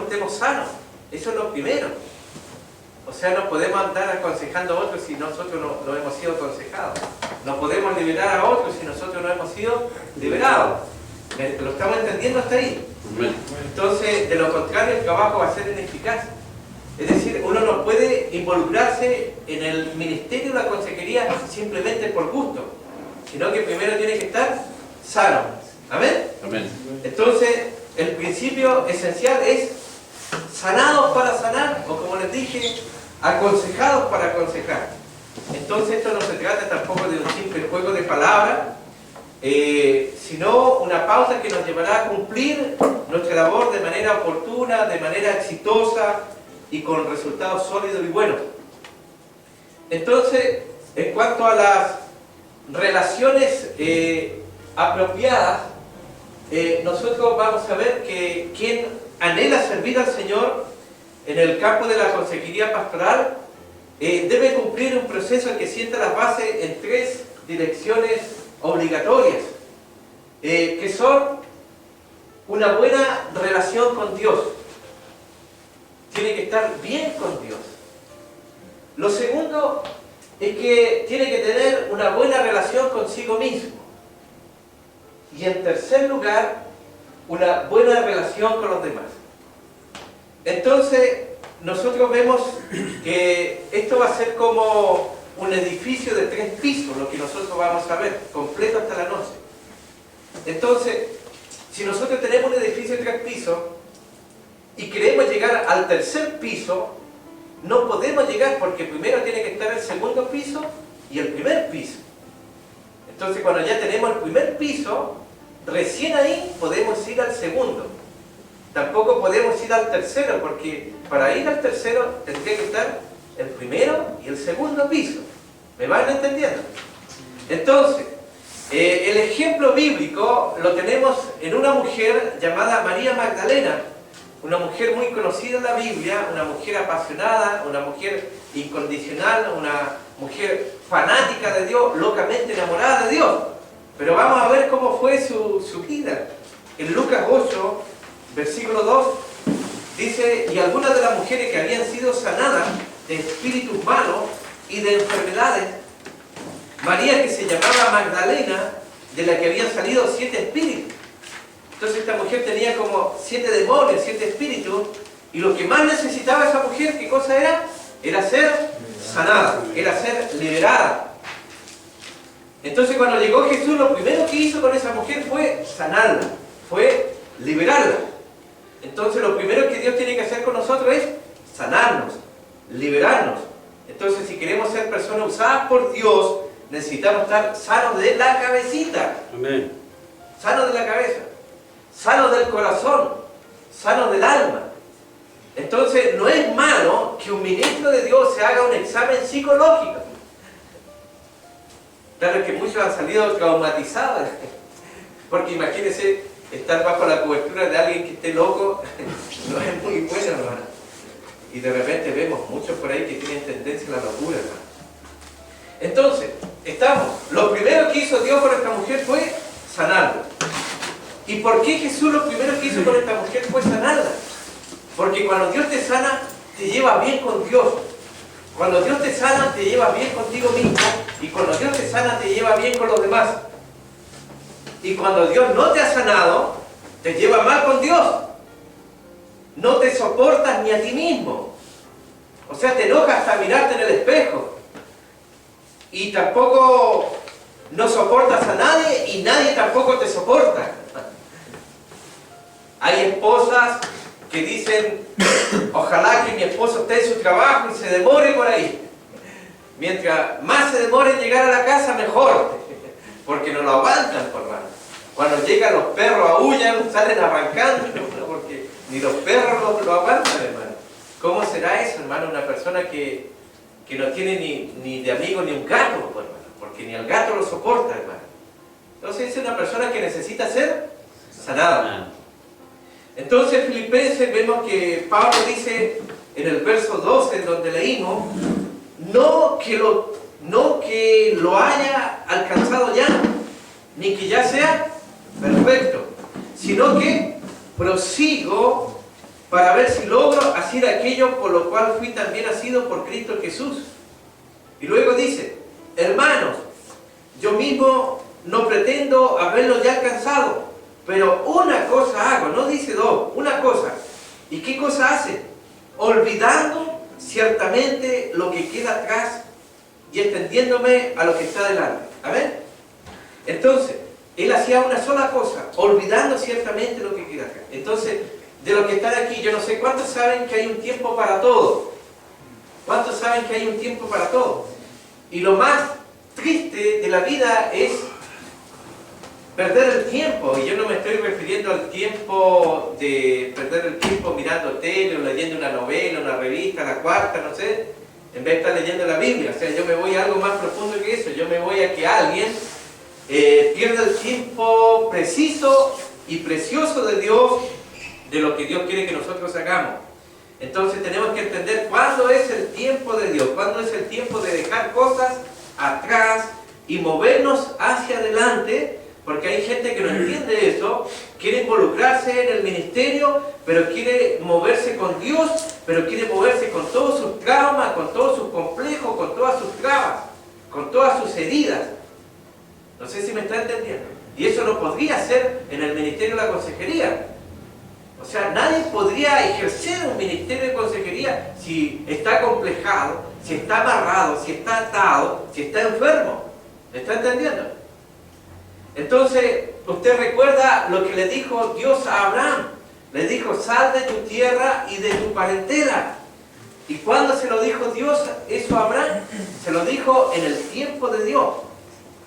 estemos sanos. Eso es lo primero. O sea, no podemos andar aconsejando a otros si nosotros no hemos sido aconsejados. No podemos liberar a otros si nosotros no hemos sido liberados. ¿Lo estamos entendiendo hasta ahí? Entonces, de lo contrario, el trabajo va a ser ineficaz. Es decir, uno no puede involucrarse en el ministerio de la consejería simplemente por gusto, sino que primero tiene que estar sano. ¿Amén? Amén. Entonces, el principio esencial es sanados para sanar, o como les dije, aconsejados para aconsejar. Entonces, esto no se trata tampoco de un simple juego de palabras, sino una pauta que nos llevará a cumplir nuestra labor de manera oportuna, de manera exitosa y con resultados sólidos y buenos. Entonces, en cuanto a las relaciones apropiadas, nosotros vamos a ver que quien anhela servir al Señor en el campo de la consejería pastoral debe cumplir un proceso que sienta las bases en 3 direcciones obligatorias, que son una buena relación con Dios. Tiene que estar bien con Dios. Lo segundo es que tiene que tener una buena relación consigo mismo. Y en tercer lugar, una buena relación con los demás. Entonces, nosotros vemos que esto va a ser como un edificio de 3 pisos, lo que nosotros vamos a ver, completo hasta la noche. Entonces, si nosotros tenemos un edificio de 3 pisos y queremos llegar al tercer piso, no podemos llegar porque primero tiene que estar el segundo piso y el primer piso. Entonces, cuando ya tenemos el primer piso, recién ahí podemos ir al segundo. Tampoco podemos ir al tercero, porque para ir al tercero tendría que estar el primero y el segundo piso. ¿Me van entendiendo? Entonces, el ejemplo bíblico lo tenemos en una mujer llamada María Magdalena, una mujer muy conocida en la Biblia, una mujer apasionada, una mujer incondicional, una mujer fanática de Dios, locamente enamorada de Dios. Pero vamos a ver cómo fue su vida. En Lucas 8, versículo 2, dice: y algunas de las mujeres que habían sido sanadas de espíritus malos y de enfermedades, María, que se llamaba Magdalena, de la que habían salido 7 espíritus. Entonces esta mujer tenía como 7 demonios, 7 espíritus, y lo que más necesitaba esa mujer, ¿qué cosa era? Era ser sanada, era ser liberada. Entonces cuando llegó Jesús, lo primero que hizo con esa mujer fue sanarla, fue liberarla. Entonces lo primero que Dios tiene que hacer con nosotros es sanarnos, liberarnos. Entonces si queremos ser personas usadas por Dios, necesitamos estar sanos de la cabecita. Amén. Sanos de la cabeza, sanos del corazón, sanos del alma. Entonces no es malo que un ministro de Dios se haga un examen psicológico. Claro que muchos han salido traumatizados, porque imagínense estar bajo la cobertura de alguien que esté loco, no es muy bueno, hermano. Y de repente vemos muchos por ahí que tienen tendencia a la locura, hermano. Entonces, lo primero que hizo Dios con esta mujer fue sanarla. ¿Y por qué Jesús lo primero que hizo con esta mujer fue sanarla? Porque cuando Dios te sana, te lleva bien con Dios. Cuando Dios te sana, te lleva bien contigo mismo. Y cuando Dios te sana, te lleva bien con los demás. Y cuando Dios no te ha sanado, te lleva mal con Dios. No te soportas ni a ti mismo. O sea, te enojas hasta mirarte en el espejo. Y tampoco no soportas a nadie y nadie tampoco te soporta. Hay esposas que dicen: ojalá que mi esposo esté en su trabajo y se demore por ahí. Mientras más se demore en llegar a la casa, mejor. Porque no lo aguantan, por hermano. Cuando llegan los perros aúllan, salen arrancando, porque ni los perros lo aguantan, hermano. ¿Cómo será eso, hermano? Una persona que no tiene ni de amigo ni un gato, pues, hermano, porque ni al gato lo soporta, hermano. Entonces es una persona que necesita ser sanada. Entonces en Filipenses vemos que Pablo dice en el verso 12, en donde leímos: no que lo haya alcanzado ya, ni que ya sea perfecto, sino que prosigo para ver si logro hacer aquello por lo cual fui también nacido por Cristo Jesús. Y luego dice, hermanos, yo mismo no pretendo haberlo ya alcanzado, pero una cosa hago, no dice dos, una cosa. ¿Y qué cosa hace? Olvidando ciertamente lo que queda atrás y extendiéndome a lo que está delante. ¿Amén? Entonces, él hacía una sola cosa, olvidando ciertamente lo que queda atrás. Entonces, de los que están aquí, yo no sé cuántos saben que hay un tiempo para todo. ¿Cuántos saben que hay un tiempo para todo? Y lo más triste de la vida es perder el tiempo. Y yo no me estoy refiriendo al tiempo de perder el tiempo mirando tele o leyendo una novela, una revista, la cuarta, no sé, en vez de estar leyendo la Biblia. O sea, yo me voy a algo más profundo que eso. Yo me voy a que alguien pierda el tiempo preciso y precioso de Dios, de lo que Dios quiere que nosotros hagamos. Entonces tenemos que entender cuándo es el tiempo de Dios, cuándo es el tiempo de dejar cosas atrás y movernos hacia adelante, porque hay gente que no entiende eso, quiere involucrarse en el ministerio, pero quiere moverse con Dios, pero quiere moverse con todos sus traumas, con todos sus complejos, con todas sus trabas, con todas sus heridas. No sé si me está entendiendo. Y eso no podría ser en el ministerio de la consejería. O sea, nadie podría ejercer un ministerio de consejería si está complejado, si está amarrado, si está atado, si está enfermo. ¿Me está entendiendo? Entonces, usted recuerda lo que le dijo Dios a Abraham. Le dijo, sal de tu tierra y de tu parentela. ¿Y cuándo se lo dijo Dios eso a Abraham? Se lo dijo en el tiempo de Dios,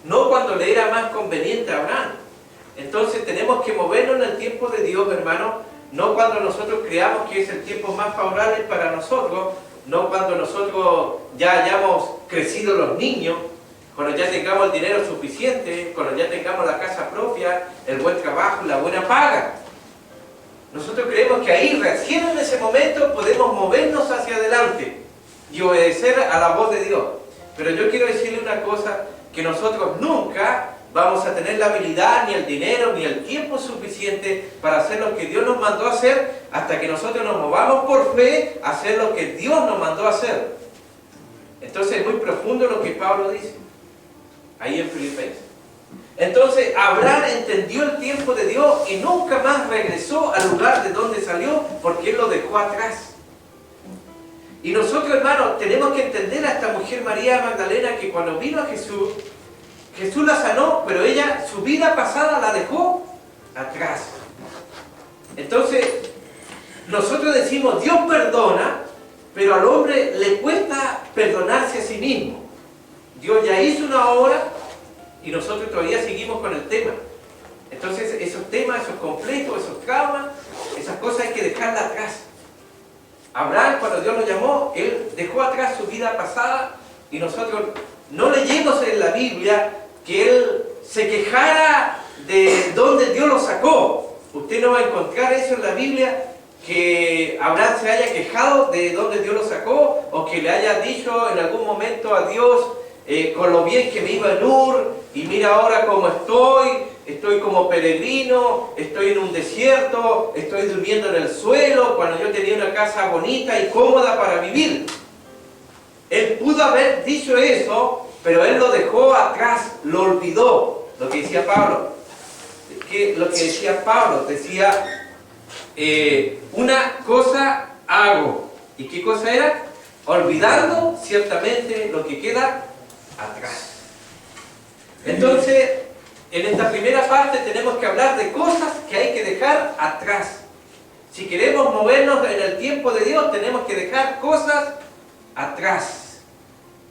no cuando le era más conveniente a Abraham. Entonces tenemos que movernos en el tiempo de Dios, hermano, no cuando nosotros creamos que es el tiempo más favorable para nosotros, no cuando nosotros ya hayamos crecido los niños, cuando ya tengamos el dinero suficiente, cuando ya tengamos la casa propia, el buen trabajo, la buena paga. Nosotros creemos que ahí, recién en ese momento, podemos movernos hacia adelante y obedecer a la voz de Dios. Pero yo quiero decirle una cosa, que nosotros nunca vamos a tener la habilidad, ni el dinero, ni el tiempo suficiente para hacer lo que Dios nos mandó a hacer, hasta que nosotros nos movamos por fe a hacer lo que Dios nos mandó a hacer. Entonces es muy profundo lo que Pablo dice, ahí en Filipenses. Entonces Abraham entendió el tiempo de Dios y nunca más regresó al lugar de donde salió, porque él lo dejó atrás. Y nosotros, hermanos, tenemos que entender a esta mujer María Magdalena, que cuando vino a Jesús, Jesús la sanó, pero ella su vida pasada la dejó atrás. Entonces, nosotros decimos, Dios perdona, pero al hombre le cuesta perdonarse a sí mismo. Dios ya hizo una obra y nosotros todavía seguimos con el tema. Entonces, esos temas, esos complejos, esos traumas, esas cosas hay que dejarlas atrás. Abraham, cuando Dios lo llamó, él dejó atrás su vida pasada y nosotros no leemos en la Biblia que él se quejara de dónde Dios lo sacó. Usted no va a encontrar eso en la Biblia, que Abraham se haya quejado de dónde Dios lo sacó, o que le haya dicho en algún momento a Dios, con lo bien que me iba en Ur, y mira ahora cómo estoy como peregrino, estoy en un desierto, estoy durmiendo en el suelo, cuando yo tenía una casa bonita y cómoda para vivir. Él pudo haber dicho eso, pero él lo dejó atrás, lo olvidó, lo que decía Pablo. Lo que decía Pablo, decía, una cosa hago. ¿Y qué cosa era? Olvidando ciertamente lo que queda atrás. Entonces, en esta primera parte tenemos que hablar de cosas que hay que dejar atrás. Si queremos movernos en el tiempo de Dios, tenemos que dejar cosas atrás.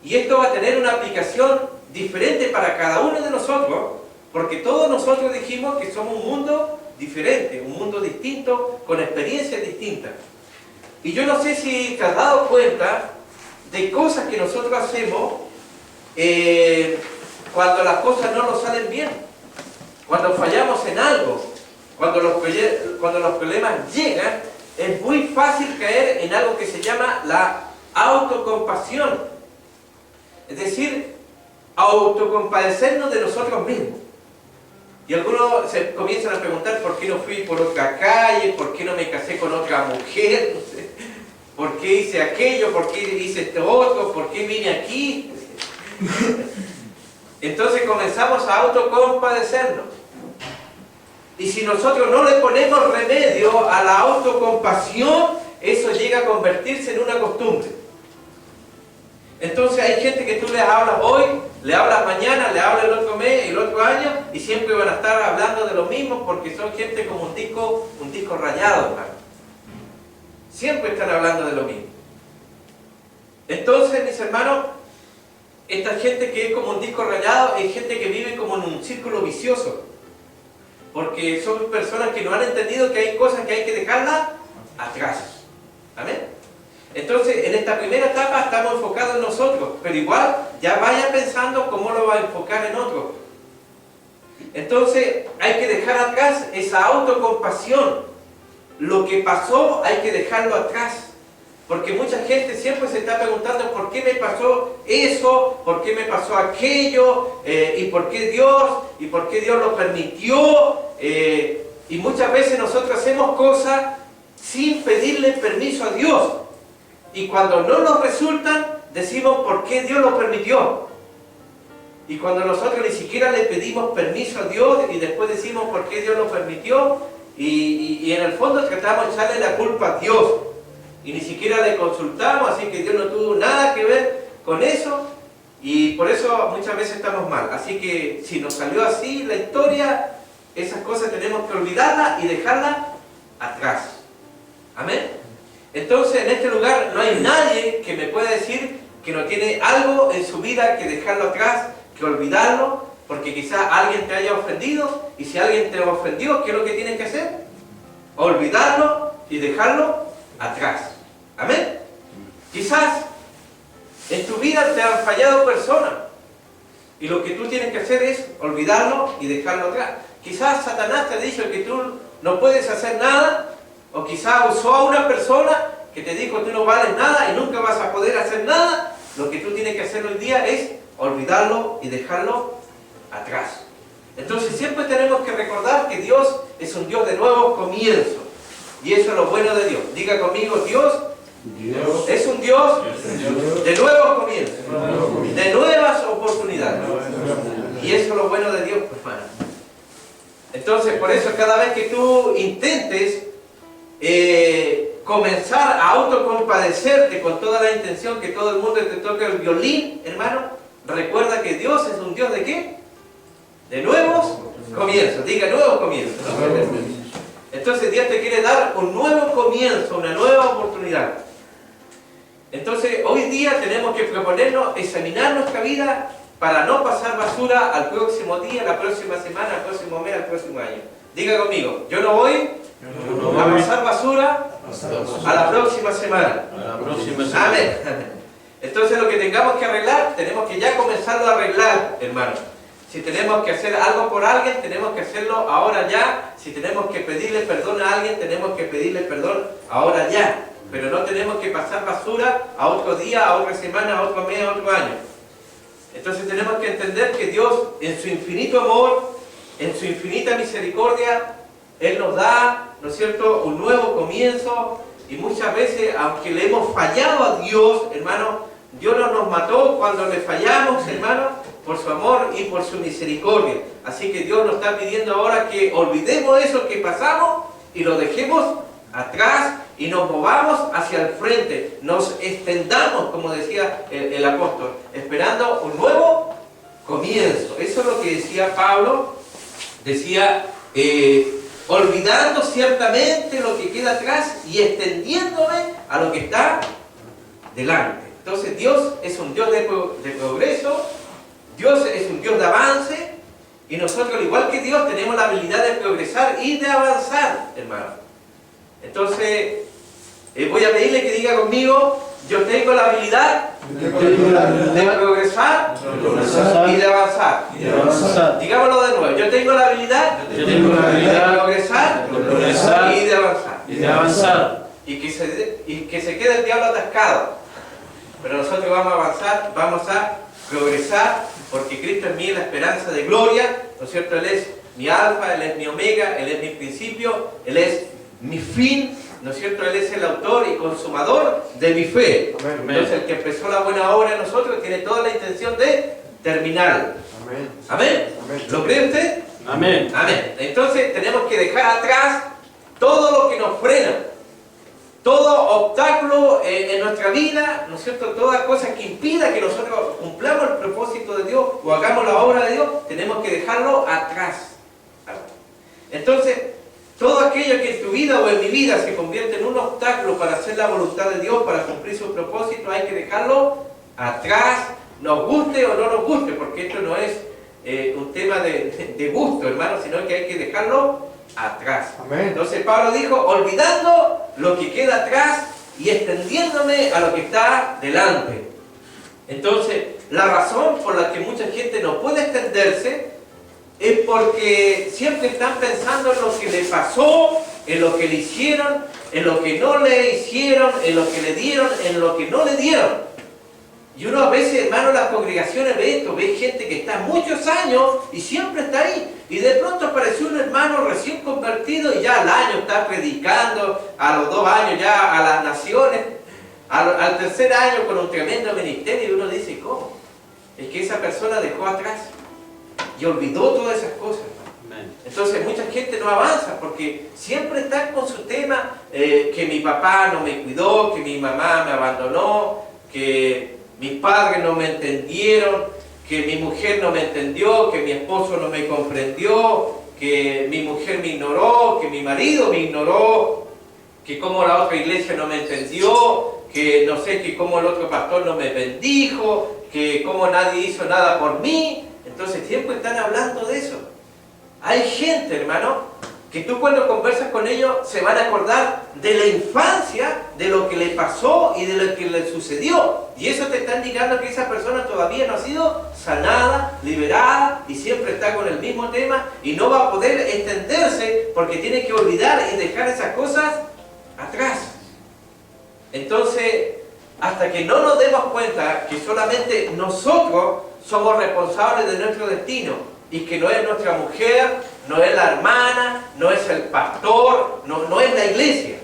Y esto va a tener una aplicación diferente para cada uno de nosotros, porque todos nosotros dijimos que somos un mundo diferente, un mundo distinto, con experiencias distintas. Y yo no sé si te has dado cuenta de cosas que nosotros hacemos cuando las cosas no nos salen bien, cuando fallamos en algo, cuando los problemas llegan, es muy fácil caer en algo que se llama la autocompasión. Es decir, autocompadecernos de nosotros mismos. Y algunos se comienzan a preguntar por qué no fui por otra calle, por qué no me casé con otra mujer, no sé, por qué hice aquello, por qué hice esto otro, por qué vine aquí. Entonces comenzamos a autocompadecernos. Y si nosotros no le ponemos remedio a la autocompasión, eso llega a convertirse en una costumbre. Entonces hay gente que tú les hablas hoy, le hablas mañana, le hablas el otro mes, el otro año, y siempre van a estar hablando de lo mismo porque son gente como un disco rayado, hermano. Siempre están hablando de lo mismo. Entonces, mis hermanos, esta gente que es como un disco rayado es gente que vive como en un círculo vicioso. Porque son personas que no han entendido que hay cosas que hay que dejarlas atrás. ¿Amén? Entonces, en esta primera etapa estamos enfocados en nosotros, pero igual ya vaya pensando cómo lo va a enfocar en otro. Entonces, hay que dejar atrás esa autocompasión. Lo que pasó hay que dejarlo atrás. Porque mucha gente siempre se está preguntando por qué me pasó eso, por qué me pasó aquello, y por qué Dios lo permitió. Y muchas veces nosotros hacemos cosas sin pedirle permiso a Dios. Y cuando no nos resultan, decimos por qué Dios lo permitió. Y cuando nosotros ni siquiera le pedimos permiso a Dios y después decimos por qué Dios lo permitió, y en el fondo tratamos de echarle la culpa a Dios. Y ni siquiera le consultamos, así que Dios no tuvo nada que ver con eso. Y por eso muchas veces estamos mal. Así que si nos salió así la historia, esas cosas tenemos que olvidarlas y dejarlas atrás. Amén. Entonces en este lugar no hay nadie que me pueda decir que no tiene algo en su vida que dejarlo atrás, que olvidarlo, porque quizás alguien te haya ofendido, y si alguien te ofendió, ¿qué es lo que tienes que hacer? Olvidarlo y dejarlo atrás. Amén. Quizás en tu vida te han fallado personas, y lo que tú tienes que hacer es olvidarlo y dejarlo atrás. Quizás Satanás te ha dicho que tú no puedes hacer nada, o quizás usó a una persona que te dijo tú no vales nada y nunca vas a poder hacer nada. Lo que tú tienes que hacer hoy día es olvidarlo y dejarlo atrás. Entonces siempre tenemos que recordar que Dios es un Dios de nuevos comienzos. Y eso es lo bueno de Dios. Diga conmigo, Dios es un Dios de nuevos comienzos, de nuevas oportunidades. Y eso es lo bueno de Dios, hermano. Entonces, por eso cada vez que tú intentes comenzar a autocompadecerte con toda la intención que todo el mundo te toque el violín, hermano, recuerda que Dios es un Dios ¿de qué? De nuevos comienzos. Diga nuevos comienzos, ¿no? Entonces Dios te quiere dar un nuevo comienzo, una nueva oportunidad. Entonces hoy día tenemos que proponernos examinar nuestra vida para no pasar basura al próximo día, la próxima semana, al próximo mes, al próximo año. Diga conmigo, yo no voy a pasar basura a la próxima semana. Amén. Entonces lo que tengamos que arreglar, tenemos que ya comenzarlo a arreglar, hermano. Si tenemos que hacer algo por alguien, tenemos que hacerlo ahora ya. Si tenemos que pedirle perdón a alguien, tenemos que pedirle perdón ahora ya. Pero no tenemos que pasar basura a otro día, a otra semana, a otro mes, a otro año. Entonces tenemos que entender que Dios, en su infinito amor, en su infinita misericordia, Él nos da, ¿no es cierto?, un nuevo comienzo. Y muchas veces, aunque le hemos fallado a Dios, hermano, Dios no nos mató cuando le fallamos, hermano, por su amor y por su misericordia. Así que Dios nos está pidiendo ahora que olvidemos eso que pasamos y lo dejemos atrás y nos movamos hacia el frente, nos extendamos, como decía el apóstol, esperando un nuevo comienzo. Eso es lo que decía Pablo, decía, olvidando ciertamente lo que queda atrás y extendiéndome a lo que está delante. Entonces Dios es un Dios de progreso, Dios es un Dios de avance, y nosotros, al igual que Dios, tenemos la habilidad de progresar y de avanzar, hermano. Entonces, voy a pedirle que diga conmigo, yo tengo la habilidad de progresar y de avanzar. Digámoslo de nuevo, yo tengo la habilidad de progresar y de avanzar. Y que se quede el diablo atascado. Pero nosotros vamos a avanzar, vamos a progresar, porque Cristo en mí es la esperanza de gloria, ¿no es cierto? Él es mi alfa, Él es mi omega, Él es mi principio, Él es mi fin, ¿no es cierto? Él es el autor y consumador de mi fe. Amén. Entonces el que empezó la buena obra en nosotros tiene toda la intención de terminarla. Amén. ¿Amén? Amén. ¿Lo cree usted? Amén. Amén. Entonces tenemos que dejar atrás todo lo que nos frena, todo obstáculo en nuestra vida, ¿no es cierto? Toda cosa que impida que nosotros cumplamos el propósito de Dios o hagamos la obra de Dios, tenemos que dejarlo atrás. Entonces, todo aquello que en tu vida o en mi vida se convierte en un obstáculo para hacer la voluntad de Dios, para cumplir su propósito, hay que dejarlo atrás, nos guste o no nos guste, porque esto no es un tema de gusto, hermano, sino que hay que dejarlo atrás. Amén. Entonces Pablo dijo, olvidando lo que queda atrás y extendiéndome a lo que está delante. Entonces, la razón por la que mucha gente no puede extenderse es porque siempre están pensando en lo que le pasó, en lo que le hicieron, en lo que no le hicieron, en lo que le dieron, en lo que no le dieron. Y uno a veces, hermano, en las congregaciones ve esto, ve gente que está muchos años y siempre está ahí. Y de pronto apareció un hermano recién convertido y ya al año está predicando, a los 2 años ya a las naciones, al tercer año con un tremendo ministerio, y uno dice, ¿cómo? Es que esa persona dejó atrás y olvidó todas esas cosas. Amén. Entonces mucha gente no avanza porque siempre están con su tema, que mi papá no me cuidó, que mi mamá me abandonó, que mis padres no me entendieron, que mi mujer no me entendió, que mi esposo no me comprendió, que mi mujer me ignoró, que mi marido me ignoró, que como la otra iglesia no me entendió, que no sé, que como el otro pastor no me bendijo, que como nadie hizo nada por mí. Entonces siempre están hablando de eso. Hay gente, hermano, que tú cuando conversas con ellos se van a acordar de la infancia, de lo que le pasó y de lo que le sucedió. Y eso te está indicando que esa persona todavía no ha sido sanada, liberada y siempre está con el mismo tema y no va a poder extenderse porque tiene que olvidar y dejar esas cosas atrás. Entonces, hasta que no nos demos cuenta que solamente nosotros somos responsables de nuestro destino, y que no es nuestra mujer, no es la hermana, no es el pastor, no es la iglesia.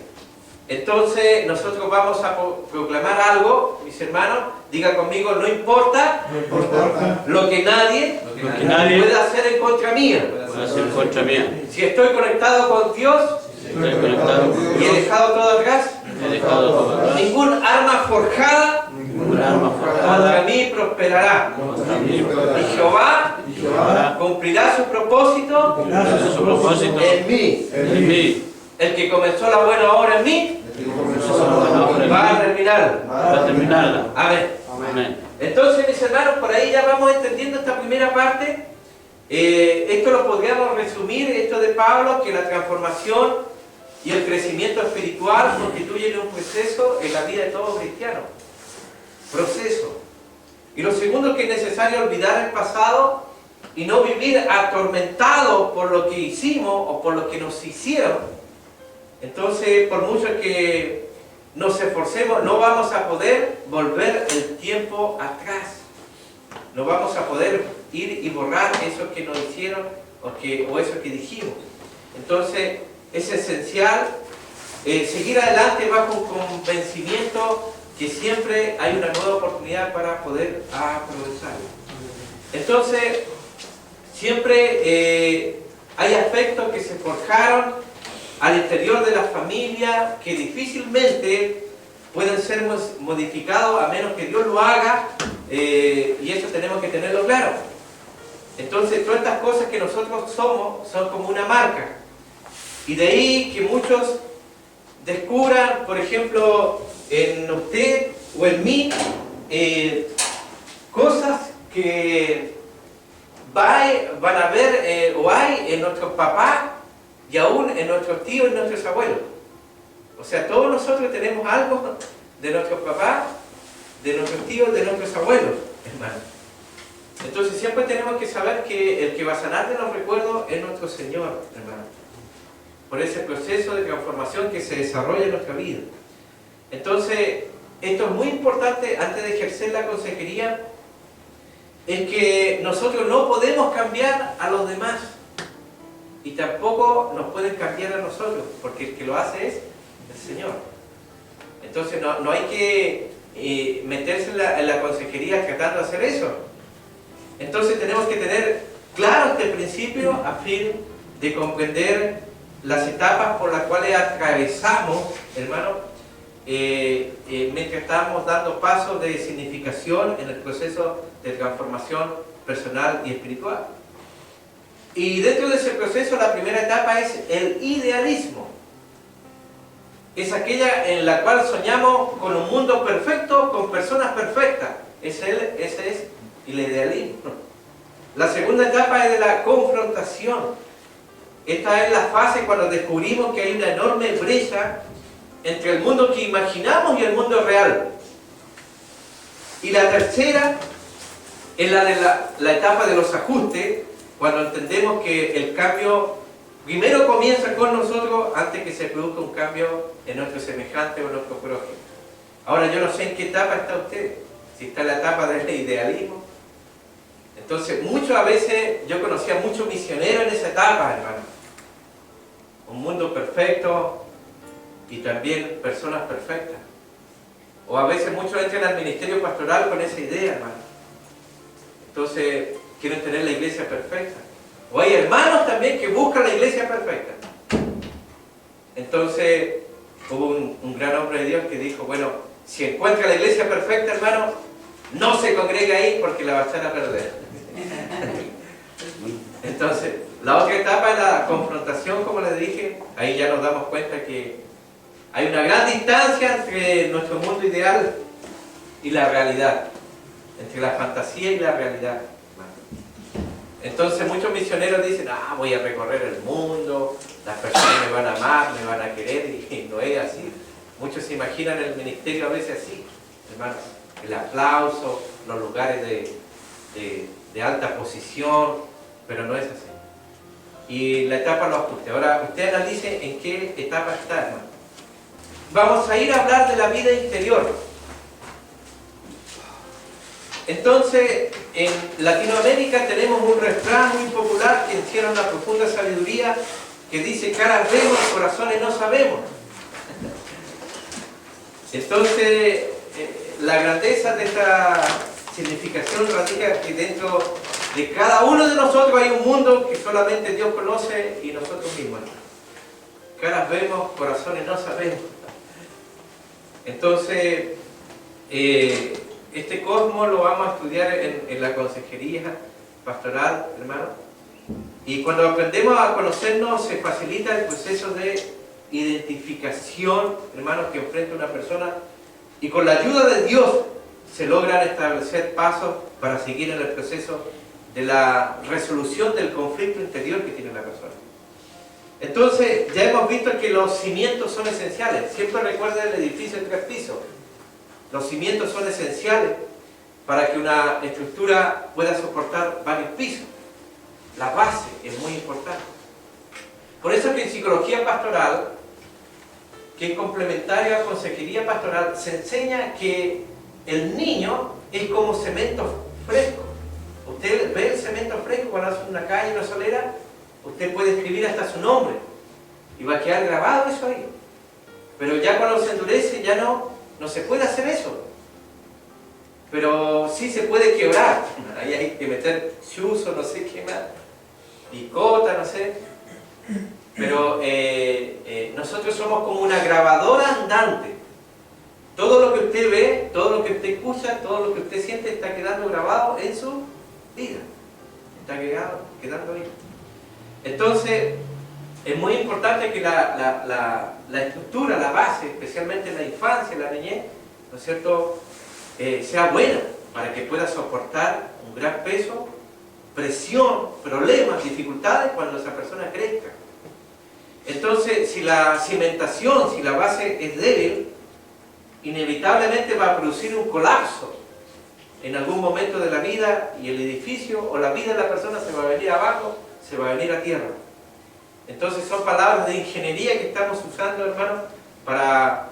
Entonces nosotros vamos a proclamar algo, mis hermanos, diga conmigo, no importa, lo que nadie pueda hacer en contra mía. Si estoy conectado con Dios y he dejado todo atrás, ningún arma forjada contra mí prosperará. Y Jehová cumplirá su propósito en mí. El que comenzó la buena obra en mí va a terminarla. Amén. Entonces, mis hermanos, por ahí ya vamos entendiendo esta primera parte. Esto lo podríamos resumir, esto de Pablo, que la transformación y el crecimiento espiritual constituyen un proceso en la vida de todo cristiano. Proceso. Y lo segundo, que es necesario olvidar el pasado y no vivir atormentados por lo que hicimos o por lo que nos hicieron. Entonces, por mucho que nos esforcemos, no vamos a poder volver el tiempo atrás. No vamos a poder ir y borrar eso que nos hicieron o eso que dijimos. Entonces, es esencial seguir adelante bajo un convencimiento que siempre hay una nueva oportunidad para poder aprovechar. Entonces, siempre hay aspectos que se forjaron al interior de la familia que difícilmente pueden ser modificados a menos que Dios lo haga, y eso tenemos que tenerlo claro. Entonces, todas estas cosas que nosotros somos son como una marca, y de ahí que muchos descubran, por ejemplo, en usted o en mí, cosas que van a ver o hay en nuestros papás y aún en nuestros tíos y nuestros abuelos. O sea, todos nosotros tenemos algo de nuestros papás, de nuestros tíos, de nuestros abuelos, hermano. Entonces siempre tenemos que saber que el que va a sanar de los recuerdos es nuestro Señor, hermano. Por ese proceso de transformación que se desarrolla en nuestra vida. Entonces, esto es muy importante antes de ejercer la consejería, es que nosotros no podemos cambiar a los demás. y tampoco nos pueden cambiar a nosotros, porque el que lo hace es el Señor. Entonces no hay que meterse en la consejería tratando de hacer eso. Entonces tenemos que tener claro este principio a fin de comprender las etapas por las cuales atravesamos, hermano, mientras estamos dando pasos de significación en el proceso de transformación personal y espiritual. Y dentro de ese proceso la primera etapa es el idealismo. Es aquella en la cual soñamos con un mundo perfecto, con personas perfectas. Ese es el idealismo. La segunda etapa es de la confrontación. Esta es la fase cuando descubrimos que hay una enorme brecha entre el mundo que imaginamos y el mundo real. Y la tercera es la etapa de los ajustes, cuando entendemos que el cambio primero comienza con nosotros antes que se produzca un cambio en nuestro semejante o en nuestro prójimo. Ahora yo no sé en qué etapa está usted, si está en la etapa del idealismo. Entonces muchas veces yo conocía muchos misioneros en esa etapa, hermano. Un mundo perfecto y también personas perfectas. O a veces muchos entran al ministerio pastoral con esa idea, hermano. Entonces quieren tener la iglesia perfecta. O hay hermanos también que buscan la iglesia perfecta. Entonces hubo un gran hombre de Dios que dijo, bueno, si encuentra la iglesia perfecta, hermano, no se congrega ahí porque la va a echar a perder. Entonces, la otra etapa es la confrontación, como les dije. Ahí ya nos damos cuenta que hay una gran distancia entre nuestro mundo ideal y la realidad, entre la fantasía y la realidad. Entonces muchos misioneros dicen, voy a recorrer el mundo, las personas me van a amar, me van a querer, y no es así. Muchos se imaginan el ministerio a veces así, hermanos, el aplauso, los lugares de alta posición, pero no es así. Y la etapa lo ajuste. Ahora, usted analice en qué etapa está, hermano. Vamos a ir a hablar de la vida interior. Entonces, en Latinoamérica tenemos un refrán muy popular que encierra una profunda sabiduría que dice, caras vemos, corazones no sabemos. Entonces, la grandeza de esta significación radica que dentro de cada uno de nosotros hay un mundo que solamente Dios conoce y nosotros mismos. Caras vemos, corazones no sabemos. Entonces, este cosmos lo vamos a estudiar en la consejería pastoral, hermano. Y cuando aprendemos a conocernos, se facilita el proceso de identificación, hermano, que enfrenta una persona. Y con la ayuda de Dios se logran establecer pasos para seguir en el proceso de la resolución del conflicto interior que tiene la persona. Entonces, ya hemos visto que los cimientos son esenciales. Siempre recuerden el edificio de 3 pisos. Los cimientos son esenciales para que una estructura pueda soportar varios pisos. La base es muy importante. Por eso es que en psicología pastoral, que es complementaria a la consejería pastoral, se enseña que el niño es como cemento fresco. Usted ve el cemento fresco cuando hace una calle, una solera, usted puede escribir hasta su nombre y va a quedar grabado eso ahí. Pero ya cuando se endurece ya no se puede hacer eso. Pero sí se puede quebrar. Ahí hay que meter chuzo, no sé qué más, picota, no sé. Pero nosotros somos como una grabadora andante. Todo lo que usted ve, todo lo que usted escucha, todo lo que usted siente está quedando grabado en su vida. Está quedando ahí. Entonces, es muy importante que la estructura, la base, especialmente en la infancia, en la niñez, ¿no es cierto?, sea buena para que pueda soportar un gran peso, presión, problemas, dificultades cuando esa persona crezca. Entonces, si la cimentación, si la base es débil, inevitablemente va a producir un colapso en algún momento de la vida y el edificio o la vida de la persona se va a venir abajo, se va a venir a tierra. Entonces son palabras de ingeniería que estamos usando, hermanos, para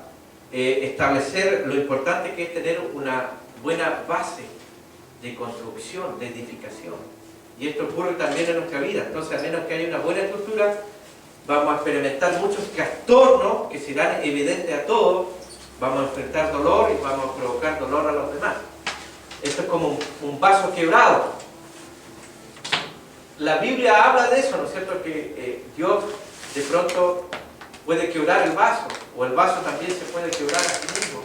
establecer lo importante que es tener una buena base de construcción, de edificación. Y esto ocurre también en nuestra vida. Entonces, a menos que haya una buena estructura, vamos a experimentar muchos trastornos que serán evidentes a todos. Vamos a enfrentar dolor y vamos a provocar dolor a los demás. Esto es como un vaso quebrado. La Biblia habla de eso, ¿no es cierto? Que Dios de pronto puede quebrar el vaso, o el vaso también se puede quebrar a sí mismo.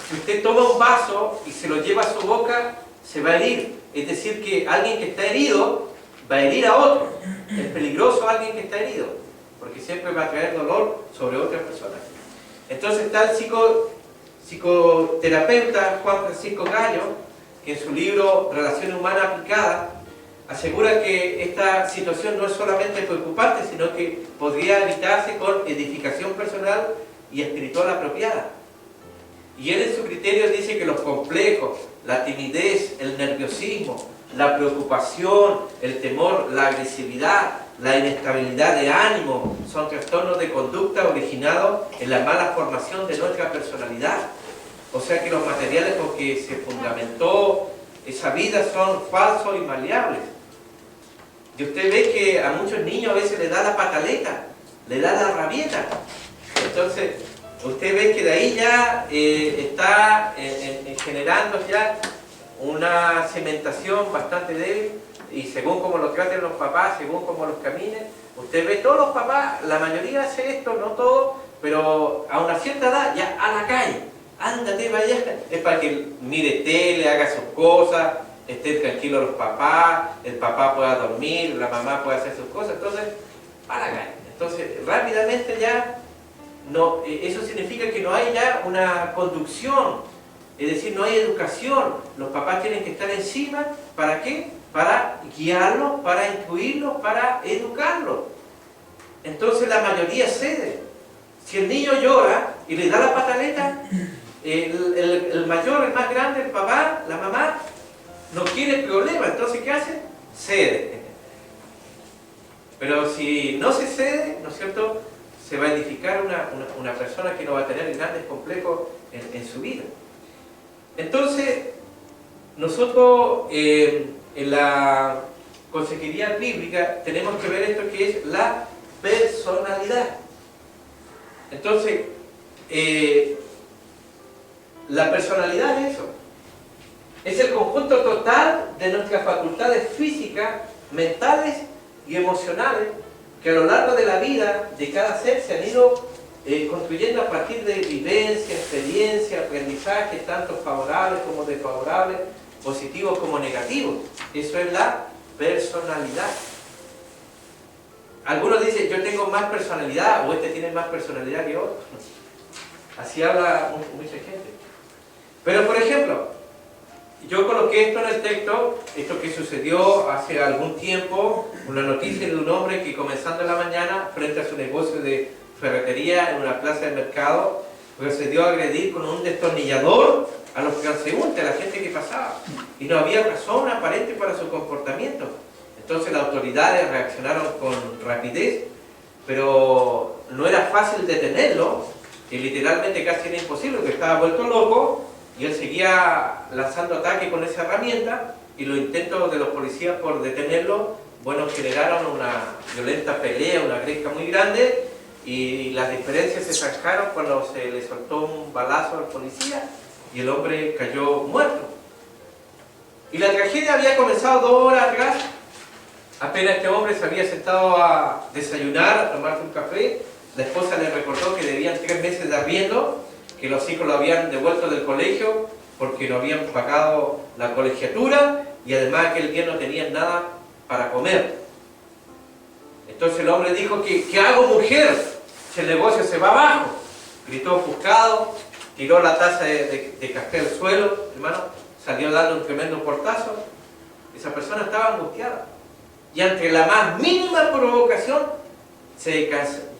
Si usted toma un vaso y se lo lleva a su boca, se va a herir. Es decir, que alguien que está herido va a herir a otro. Es peligroso alguien que está herido, porque siempre va a traer dolor sobre otras personas. Entonces está el psicoterapeuta Juan Francisco Gallo, que en su libro Relaciones Humanas Aplicadas asegura que esta situación no es solamente preocupante, sino que podría evitarse con edificación personal y espiritual apropiada. Y él en su criterio dice que los complejos, la timidez, el nerviosismo, la preocupación, el temor, la agresividad, la inestabilidad de ánimo son trastornos de conducta originados en la mala formación de nuestra personalidad. O sea que los materiales con que se fundamentó esa vida son falsos y maleables. Y usted ve que a muchos niños a veces le da la pataleta, le da la rabieta. Entonces, usted ve que de ahí ya está generando ya una cementación bastante débil, y según como lo traten los papás, según como los caminen, usted ve todos los papás, la mayoría hace esto, no todo, pero a una cierta edad ya a la calle, ándate, vaya, es para que mire tele, haga sus cosas, estén tranquilos los papás, el papá pueda dormir, la mamá pueda hacer sus cosas, entonces, a la calle. Entonces, rápidamente ya, no, eso significa que no hay ya una conducción, es decir, no hay educación. Los papás tienen que estar encima, ¿para qué? Para guiarlos, para instruirlos, para educarlos. Entonces la mayoría cede. Si el niño llora y le da la pataleta, el mayor, el más grande, el papá, la mamá, no quiere problema. Entonces, ¿qué hace? Cede. Pero si no se cede, ¿no es cierto?, se va a edificar una persona que no va a tener grandes complejos en su vida. Entonces, nosotros en la consejería bíblica tenemos que ver esto que es la personalidad. Entonces, la personalidad es eso. Es el conjunto total de nuestras facultades físicas, mentales y emocionales que a lo largo de la vida de cada ser se han ido construyendo a partir de vivencia, experiencia, aprendizaje, tanto favorables como desfavorables, positivos como negativos. Eso es la personalidad. Algunos dicen, yo tengo más personalidad, o este tiene más personalidad que otro. Así habla mucha gente. Pero por ejemplo, yo coloqué esto en el texto, esto que sucedió hace algún tiempo, una noticia de un hombre que comenzando en la mañana, frente a su negocio de ferretería en una plaza de mercado, procedió a agredir con un destornillador a los transeúntes, a la gente que pasaba, y no había razón aparente para su comportamiento. Entonces las autoridades reaccionaron con rapidez, pero no era fácil detenerlo, y literalmente casi era imposible, porque estaba vuelto loco, y él seguía lanzando ataques con esa herramienta, y los intentos de los policías por detenerlo, bueno, generaron una violenta pelea, una gresca muy grande, y las diferencias se zanjaron cuando se le soltó un balazo al policía y el hombre cayó muerto. Y la tragedia había comenzado 2 horas atrás. Apenas este hombre se había sentado a desayunar, a tomarse un café, la esposa le recordó que debían 3 meses de arriendo, que los hijos lo habían devuelto del colegio porque no habían pagado la colegiatura, y además aquel día no tenían nada para comer. Entonces el hombre dijo, ¿qué hago, mujer? Si el negocio se va abajo. Gritó ofuscado, tiró la taza de café al suelo, hermano, salió dando un tremendo portazo. Esa persona estaba angustiada. Y ante la más mínima provocación, se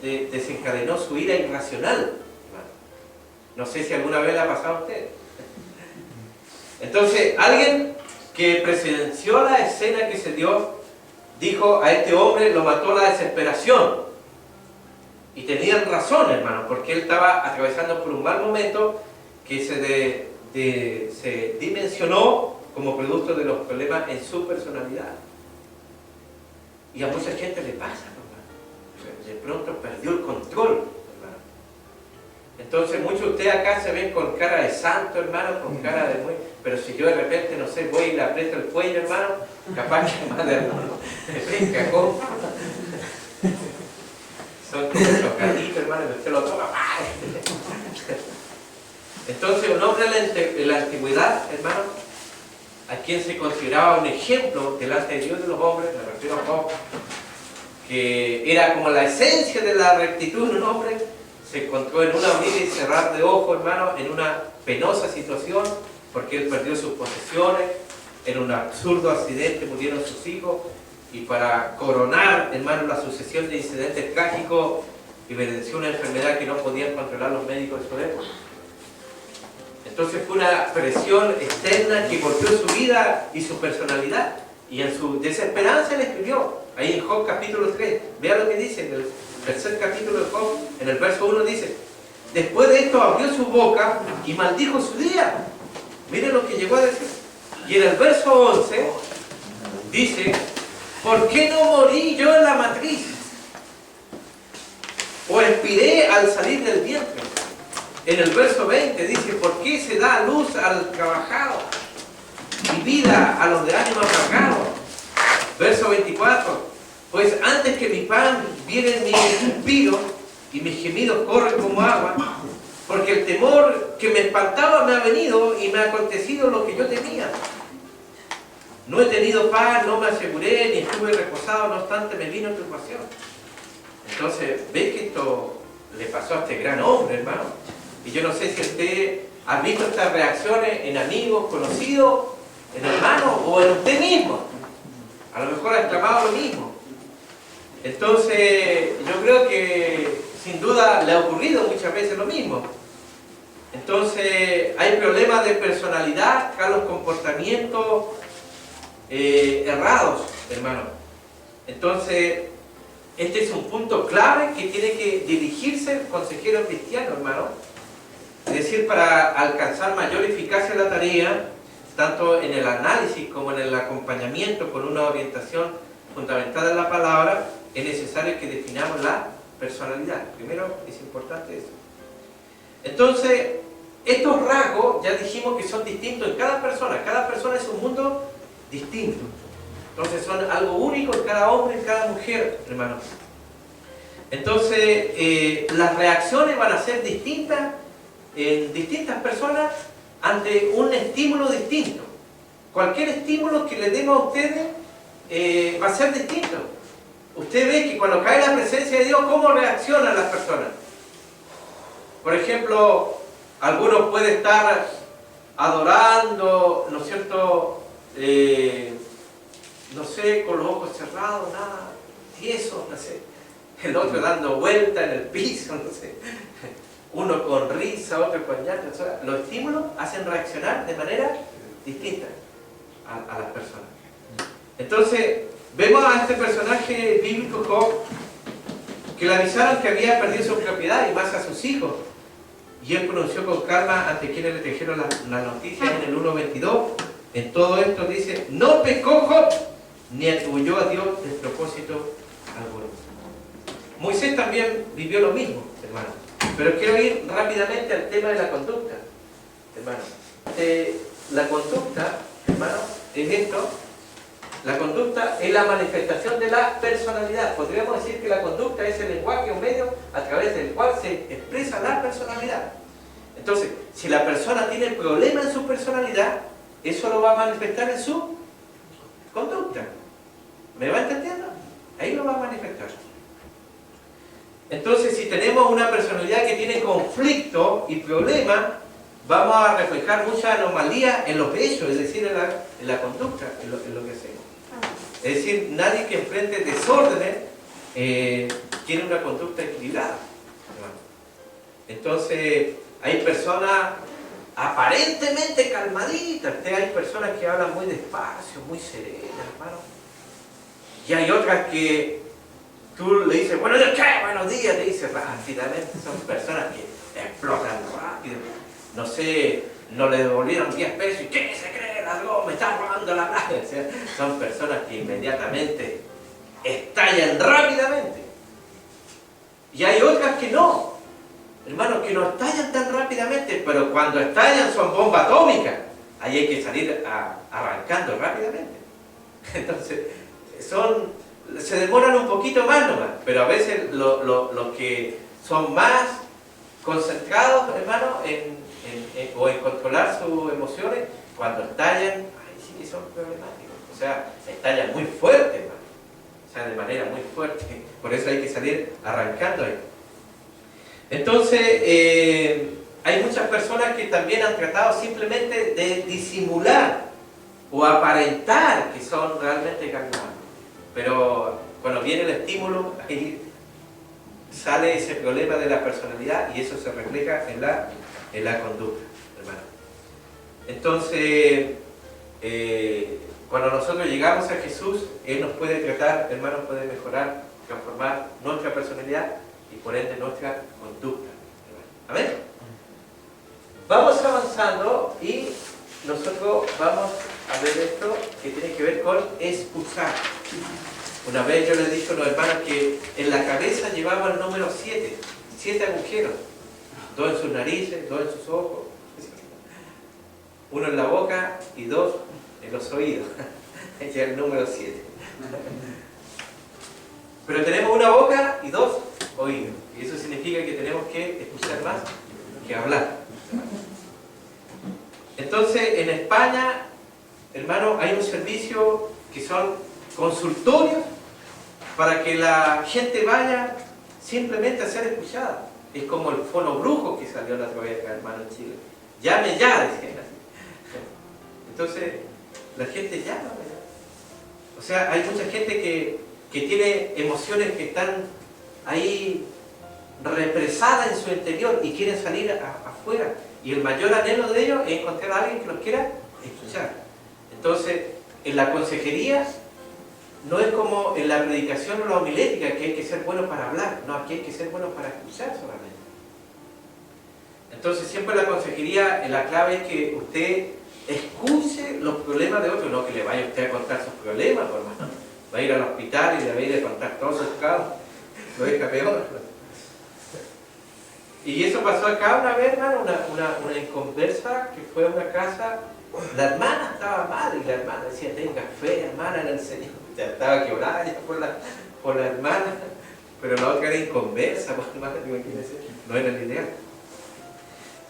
desencadenó su ira irracional, hermano. No sé si alguna vez le ha pasado a usted. Entonces, alguien que presenció la escena que se dio, dijo, a este hombre lo mató la desesperación. Y tenían razón, hermano, porque él estaba atravesando por un mal momento que se dimensionó como producto de los problemas en su personalidad. Y a mucha gente le pasa, hermano. De pronto perdió el control, hermano. Entonces muchos de ustedes acá se ven con cara de santo, hermano, con cara de muy... Pero si yo de repente, no sé, voy y le aprieto el cuello, hermano, capaz que más de hermano me pesca, ¿cómo? Son como chocaditos, hermano, que usted lo toma. Entonces un hombre en la antigüedad, hermano, a quien se consideraba un ejemplo delante de Dios de los hombres, me refiero a Job, que era como la esencia de la rectitud de un hombre, se encontró en un abrir y cerrar de ojos, hermano, en una penosa situación, porque él perdió sus posesiones, en un absurdo accidente murieron sus hijos, y para coronar, hermano, la sucesión de incidentes trágicos, evidenció una enfermedad que no podían controlar los médicos de su época. Entonces fue una presión externa que golpeó su vida y su personalidad. Y en su desesperanza le escribió, ahí en Job capítulo 3, vea lo que dice en el tercer capítulo de Job, en el verso 1 dice, después de esto abrió su boca y maldijo su día. Miren lo que llegó a decir. Y en el verso 11 dice, ¿por qué no morí yo en la matriz? ¿O expiré al salir del vientre? En el verso 20 dice, ¿por qué se da luz al trabajado y vida a los de ánimo apagado? Verso 24, pues antes que mi pan vienen mis suspiros y mis gemidos corren como agua, porque el temor que me espantaba me ha venido y me ha acontecido lo que yo temía. No he tenido paz, no me aseguré, ni estuve reposado, no obstante me vino turbación. Entonces, ¿ves que esto le pasó a este gran hombre, hermano? Y yo no sé si usted ha visto estas reacciones en amigos, conocidos, en hermanos o en usted mismo. A lo mejor ha exclamado lo mismo. Entonces, yo creo que sin duda le ha ocurrido muchas veces lo mismo. Entonces, hay problemas de personalidad, los comportamientos errados, hermano. Entonces, este es un punto clave que tiene que dirigirse el consejero cristiano, hermano. Es decir, para alcanzar mayor eficacia en la tarea, tanto en el análisis como en el acompañamiento con una orientación fundamentada en la palabra, es necesario que definamos la personalidad. Primero, es importante eso. Entonces, estos rasgos ya dijimos que son distintos en cada persona es un mundo distinto. Entonces son algo único en cada hombre, en cada mujer, hermanos. Entonces, las reacciones van a ser distintas en distintas personas ante un estímulo distinto. Cualquier estímulo que le demos a ustedes va a ser distinto. Usted ve que cuando cae la presencia de Dios, ¿cómo reaccionan las personas? Por ejemplo, algunos pueden estar adorando, ¿no es cierto? No sé, con los ojos cerrados, nada, tieso, no sé. El otro dando vuelta en el piso, no sé. Uno con risa, otro con llanto. O sea, los estímulos hacen reaccionar de manera distinta a las personas. Entonces, vemos a este personaje bíblico, Job, que le avisaron que había perdido su propiedad y más a sus hijos. Y él pronunció con calma ante quienes le trajeron la noticia en el 1.22. En todo esto dice, no pecó Job, ni atribuyó a Dios despropósito alguno. Moisés también vivió lo mismo, hermano. Pero quiero ir rápidamente al tema de la conducta, hermano. La conducta, hermano, es esto. La conducta es la manifestación de la personalidad. Podríamos decir que la conducta es el lenguaje o medio a través del cual se expresa la personalidad. Entonces, si la persona tiene problema en su personalidad, eso lo va a manifestar en su conducta. ¿Me va entendiendo? Ahí lo va a manifestar. Entonces, si tenemos una personalidad que tiene conflicto y problema, vamos a reflejar mucha anomalía en los hechos, es decir, en la conducta, en lo que hacemos. Es decir, nadie que enfrente desórdenes tiene una conducta equilibrada. Entonces, hay personas aparentemente calmaditas, hay personas que hablan muy despacio, muy serenas, hermano. Y hay otras que tú le dices, buenos días, ¿qué? Buenos días, te dice rápidamente. Son personas que explotan rápido. No sé, no le devolvieron 10 pesos y ¿qué se cree? ladrón, me está robando la plata. O sea, son personas que inmediatamente estallan rápidamente. Y hay otras que no, hermanos, que no estallan tan rápidamente, pero cuando estallan son bombas atómicas. Ahí hay que salir arrancando rápidamente. Entonces, se demoran un poquito más nomás, pero a veces los que son más concentrados, hermano, o en controlar sus emociones, cuando estallan, ahí sí que son problemáticos. O sea, estallan muy fuerte, hermano. O sea, de manera muy fuerte. Por eso hay que salir arrancando ahí. Entonces, hay muchas personas que también han tratado simplemente de disimular o aparentar que son realmente calmados. Pero cuando viene el estímulo, ahí sale ese problema de la personalidad y eso se refleja en la conducta, hermano. Entonces, cuando nosotros llegamos a Jesús, Él nos puede tratar, hermanos, puede mejorar, transformar nuestra personalidad y por ende nuestra conducta. Amén. Vamos avanzando y nosotros vamos a ver esto que tiene que ver con expulsar. Una vez yo les he dicho a los hermanos que en la cabeza llevaba el número 7 agujeros, 2 en sus narices, 2 en sus ojos, 1 en la boca y 2 en los oídos. Ese es el número 7. Pero tenemos una boca y 2 oídos, y eso significa que tenemos que escuchar más que hablar. Entonces, en España, hermano, hay un servicio que son consultorios para que la gente vaya simplemente a ser escuchada. Es como el fono brujo que salió la otra vez acá, hermano, en Chile. Llame ya, decían así. Entonces, la gente llama. O sea, hay mucha gente que tiene emociones que están ahí represadas en su interior y quieren salir afuera. Y el mayor anhelo de ellos es encontrar a alguien que los quiera escuchar. Entonces, en la consejería no es como en la predicación o la homilética, que hay que ser bueno para hablar. No, aquí hay que ser bueno para escuchar solamente. Entonces, siempre en la consejería, la clave es que usted escuche los problemas de otros, no que le vaya usted a contar sus problemas, por hermano. Va a ir al hospital y le va a ir a contar todos sus casos. Lo deja peor. Y eso pasó acá una vez, hermano, una inconversa que fue a una casa. La hermana estaba mal y la hermana decía, tenga fe, hermana, en el Señor. Ya estaba quebrada ya por la hermana, pero la otra era inconversa, pues, hermana, no era el ideal.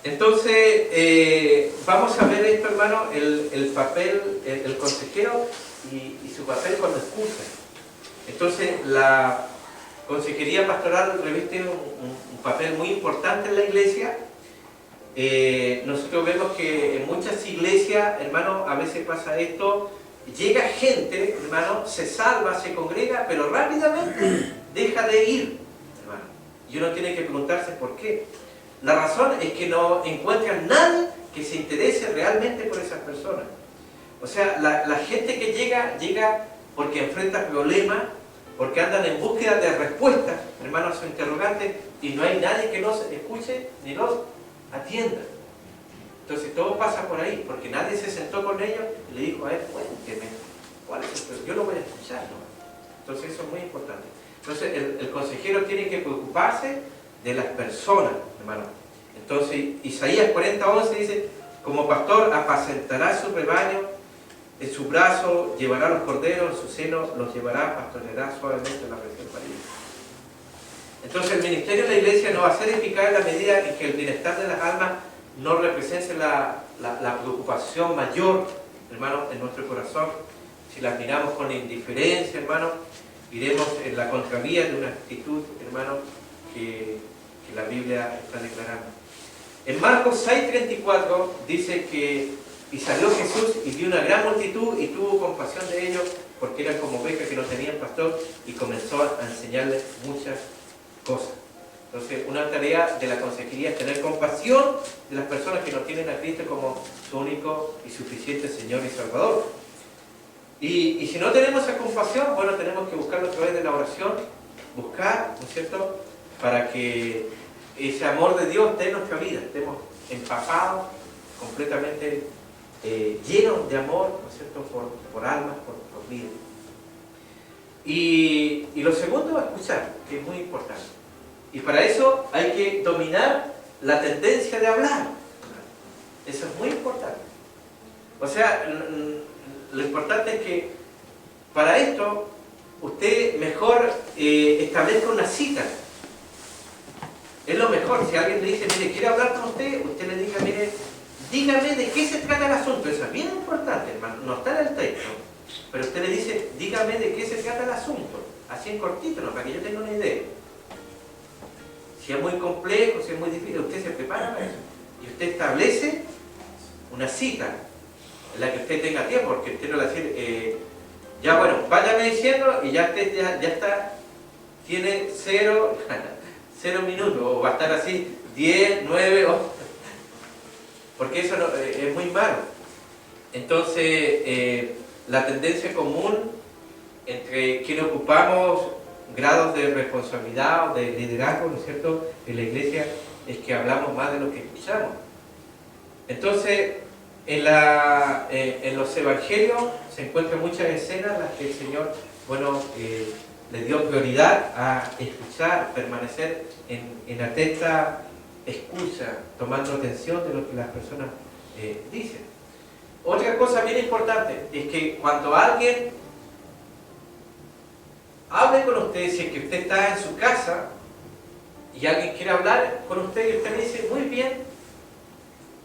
Entonces, vamos a ver esto, hermano, el papel, el consejero y su papel cuando escucha. Entonces, la consejería pastoral reviste un papel muy importante en la iglesia. Nosotros vemos que en muchas iglesias, hermano, a veces pasa esto, llega gente, hermano, se salva, se congrega, pero rápidamente deja de ir, hermano. Y uno tiene que preguntarse por qué. La razón es que no encuentran nadie que se interese realmente por esas personas. O sea, la gente que llega porque enfrenta problemas, porque andan en búsqueda de respuestas, hermano, a sus interrogantes, y no hay nadie que los escuche ni los atienda. Entonces todo pasa por ahí, porque nadie se sentó con ellos y le dijo a él, cuénteme, ¿cuál es el? Yo lo voy a escuchar, ¿no? Entonces eso es muy importante. Entonces el consejero tiene que preocuparse de las personas, hermano. Entonces Isaías 40:11 dice, como pastor apacentará su rebaño, en su brazo llevará los corderos, en su seno los llevará, pastoreará suavemente la reserva libre. Entonces el ministerio de la iglesia no va a ser eficaz en la medida en que el bienestar de las almas no represente la preocupación mayor, hermano, en nuestro corazón. Si las miramos con indiferencia, hermano, iremos en la contravía de una actitud, hermano, que la Biblia está declarando. En Marcos 6:34 dice que y salió Jesús y vio una gran multitud y tuvo compasión de ellos porque eran como ovejas que no tenían pastor y comenzó a enseñarles muchas cosas. Entonces, una tarea de la consejería es tener compasión de las personas que no tienen a Cristo como su único y suficiente Señor y Salvador. Y si no tenemos esa compasión, bueno, tenemos que buscarlo a través de la oración, buscar, ¿no es cierto?, para que ese amor de Dios esté en nuestra vida, estemos empapados completamente llenos de amor, ¿no es cierto?, por almas, por vidas. Y lo segundo, escuchar, que es muy importante. Y para eso hay que dominar la tendencia de hablar. Eso es muy importante. O sea, lo importante es que para esto usted mejor establezca una cita. Es lo mejor. Si alguien le dice, mire, quiere hablar con usted, usted le diga, mire, dígame de qué se trata el asunto. Eso es bien importante, hermano. No está en el texto. Pero usted le dice, dígame de qué se trata el asunto. Así en cortito, ¿no? Para que yo tenga una idea. Si es muy complejo, si es muy difícil, usted se prepara para eso. Y usted establece una cita en la que usted tenga tiempo, porque usted no le va a decir, ya bueno, váyame diciendo y ya usted ya está, tiene 0 minutos, o va a estar así 10, 9, porque eso no, es muy malo. Entonces, la tendencia común entre quienes ocupamos grados de responsabilidad o de liderazgo, ¿no es cierto?, en la iglesia, es que hablamos más de lo que escuchamos. Entonces, en los evangelios se encuentran muchas escenas en las que el Señor, bueno, le dio prioridad a escuchar, permanecer en atenta escucha, tomando atención de lo que las personas dicen. Otra cosa bien importante es que cuando alguien hable con usted, si es que usted está en su casa y alguien quiere hablar con usted y usted le dice, muy bien,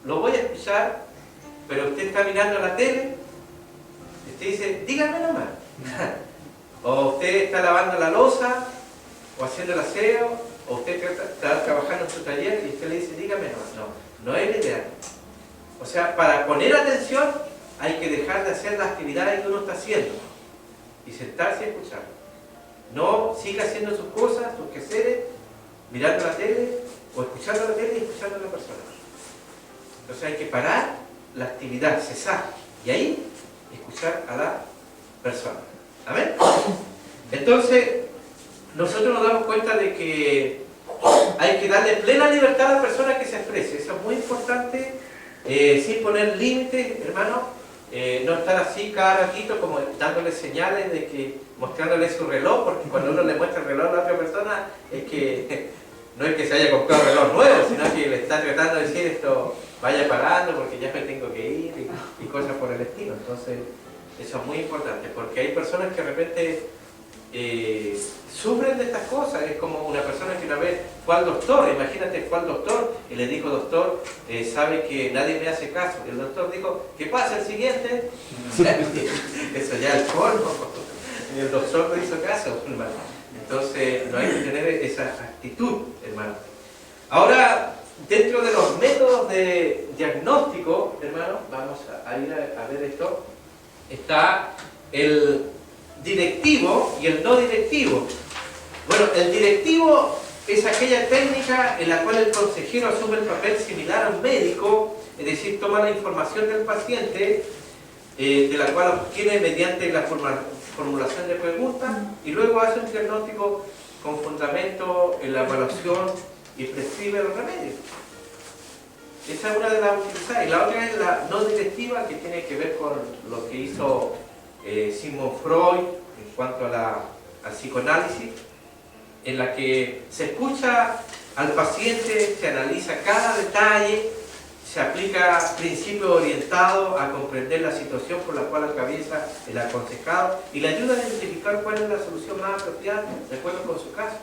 lo voy a escuchar, pero usted está mirando la tele, usted dice, dígame nomás. O usted está lavando la loza, o haciendo el aseo, o usted está trabajando en su taller y usted le dice, dígame nomás. No es la idea. O sea, para poner atención hay que dejar de hacer las actividades que uno está haciendo y sentarse y escuchar. No siga haciendo sus cosas, sus quehaceres, mirando la tele, o escuchando la tele y escuchando a la persona. Entonces hay que parar la actividad, cesar, y ahí escuchar a la persona. ¿Amén? Entonces, nosotros nos damos cuenta de que hay que darle plena libertad a la persona que se exprese. Eso es muy importante, sin poner límites, hermano. No estar así cada ratito como dándole señales de que, mostrándole su reloj, porque cuando uno le muestra el reloj a la otra persona, es que no es que se haya comprado un reloj nuevo, sino que le está tratando de decir esto, vaya parando porque ya me tengo que ir y cosas por el estilo. Entonces, eso es muy importante, porque hay personas que de repente sufren de estas cosas. Es como una persona que una vez fue al doctor, imagínate, fue al doctor y le dijo, doctor, sabe que nadie me hace caso. Y el doctor dijo, ¿qué pasa el siguiente? Eso ya es colmo. Y el doctor no hizo caso, hermano. Entonces, no hay que tener esa actitud, hermano. Ahora, dentro de los métodos de diagnóstico, hermano, vamos a ir a ver esto, está el directivo y el no directivo. Bueno, el directivo es aquella técnica en la cual el consejero asume el papel similar a un médico, es decir, toma la información del paciente, de la cual obtiene mediante la formulación de preguntas y luego hace un diagnóstico con fundamento en la evaluación y prescribe los remedios. Esa es una de las utilizadas. Y la otra es la no directiva, que tiene que ver con lo que hizo Sigmund Freud en cuanto al psicoanálisis, en la que se escucha al paciente, se analiza cada detalle, se aplica principios orientados a comprender la situación por la cual atraviesa el aconsejado y le ayuda a identificar cuál es la solución más apropiada de acuerdo con su caso.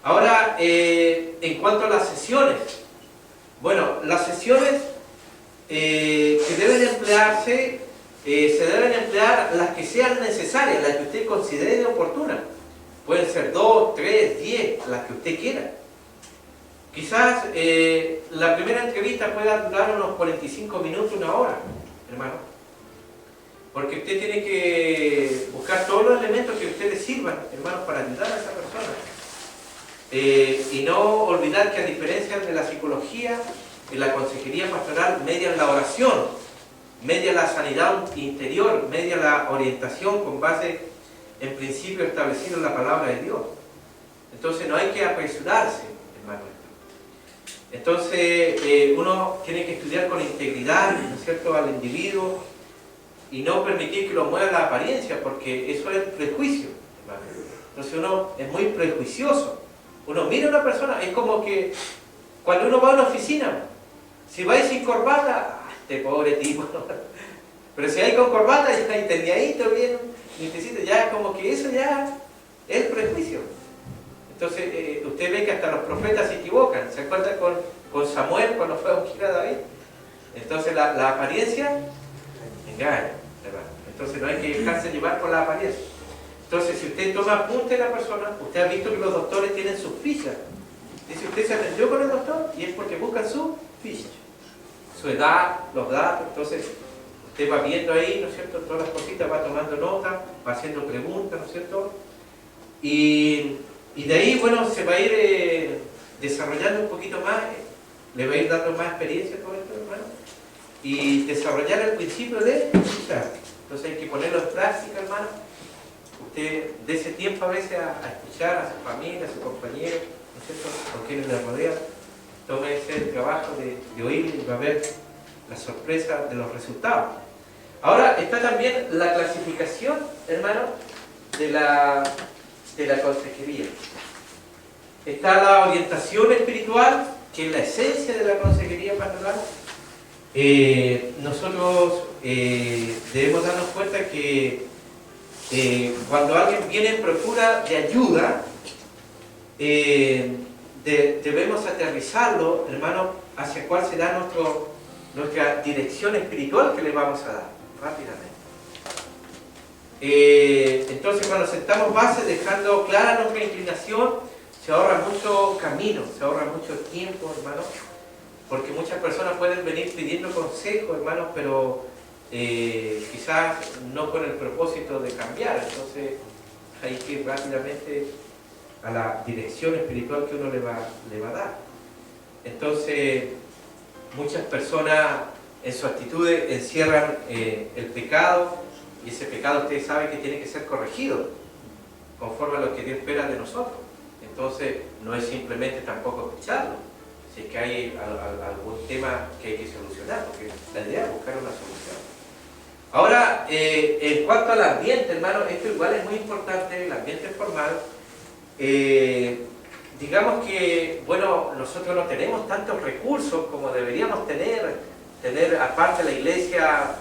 Ahora, en cuanto a las sesiones, bueno, las sesiones que deben emplearse, se deben emplear las que sean necesarias, las que usted considere oportunas. Pueden ser 2, 3, 10, las que usted quiera. Quizás la primera entrevista pueda durar unos 45 minutos, una hora, hermano. Porque usted tiene que buscar todos los elementos que a usted le sirvan, hermanos, para ayudar a esa persona. Y no olvidar que a diferencia de la psicología, en la consejería pastoral media la oración, media la sanidad interior, media la orientación con base en principio establecido en la palabra de Dios. Entonces no hay que apresurarse, hermano. Entonces, uno tiene que estudiar con integridad, ¿no es cierto?, al individuo y no permitir que lo mueva la apariencia, porque eso es prejuicio, hermano. Entonces uno es muy prejuicioso. Uno mira a una persona, es como que cuando uno va a una oficina, si vais sin corbata, este pobre tipo, pero si hay con corbata, ya entendiadito, bien, limpiecito, ya como que eso ya es prejuicio. Entonces, usted ve que hasta los profetas se equivocan. ¿Se acuerda con Samuel cuando fue a ungir a David? Entonces, la apariencia engaña, ¿verdad? Entonces, no hay que dejarse llevar por la apariencia. Entonces, si usted toma apunte de la persona, usted ha visto que los doctores tienen sus fichas. Dice, usted se atendió con el doctor y es porque buscan su ficha, su edad, los datos. Entonces, usted va viendo ahí, ¿no es cierto?, todas las cositas, va tomando nota, va haciendo preguntas, ¿no es cierto? Y de ahí, bueno, se va a ir desarrollando un poquito más, le va a ir dando más experiencia a todo esto, hermano, y desarrollar el principio de escuchar. Entonces hay que ponerlo en práctica, hermano. Usted dé ese tiempo a veces a escuchar a su familia, a su compañero, ¿no es cierto?, con quienes le rodean. Tome ese trabajo de oír y va a ver la sorpresa de los resultados. Ahora está también la clasificación, hermano, de la consejería. Está la orientación espiritual, que es la esencia de la consejería pastoral. Nosotros debemos darnos cuenta que cuando alguien viene en procura de ayuda, debemos aterrizarlo, hermano, hacia cuál será nuestra dirección espiritual que le vamos a dar rápidamente. Entonces, cuando sentamos bases dejando clara nuestra inclinación, se ahorra mucho camino, se ahorra mucho tiempo, hermano, porque muchas personas pueden venir pidiendo consejo, hermano, pero quizás no con el propósito de cambiar. Entonces hay que ir rápidamente a la dirección espiritual que uno le va a dar. Entonces, muchas personas en su actitud encierran el pecado, y ese pecado ustedes saben que tiene que ser corregido conforme a lo que Dios espera de nosotros. Entonces, no es simplemente tampoco escucharlo, si es que hay algún tema que hay que solucionar, porque la idea es buscar una solución. Ahora, en cuanto al ambiente, hermano, esto igual es muy importante, el ambiente formal. Digamos que, bueno, nosotros no tenemos tantos recursos como deberíamos tener aparte de la iglesia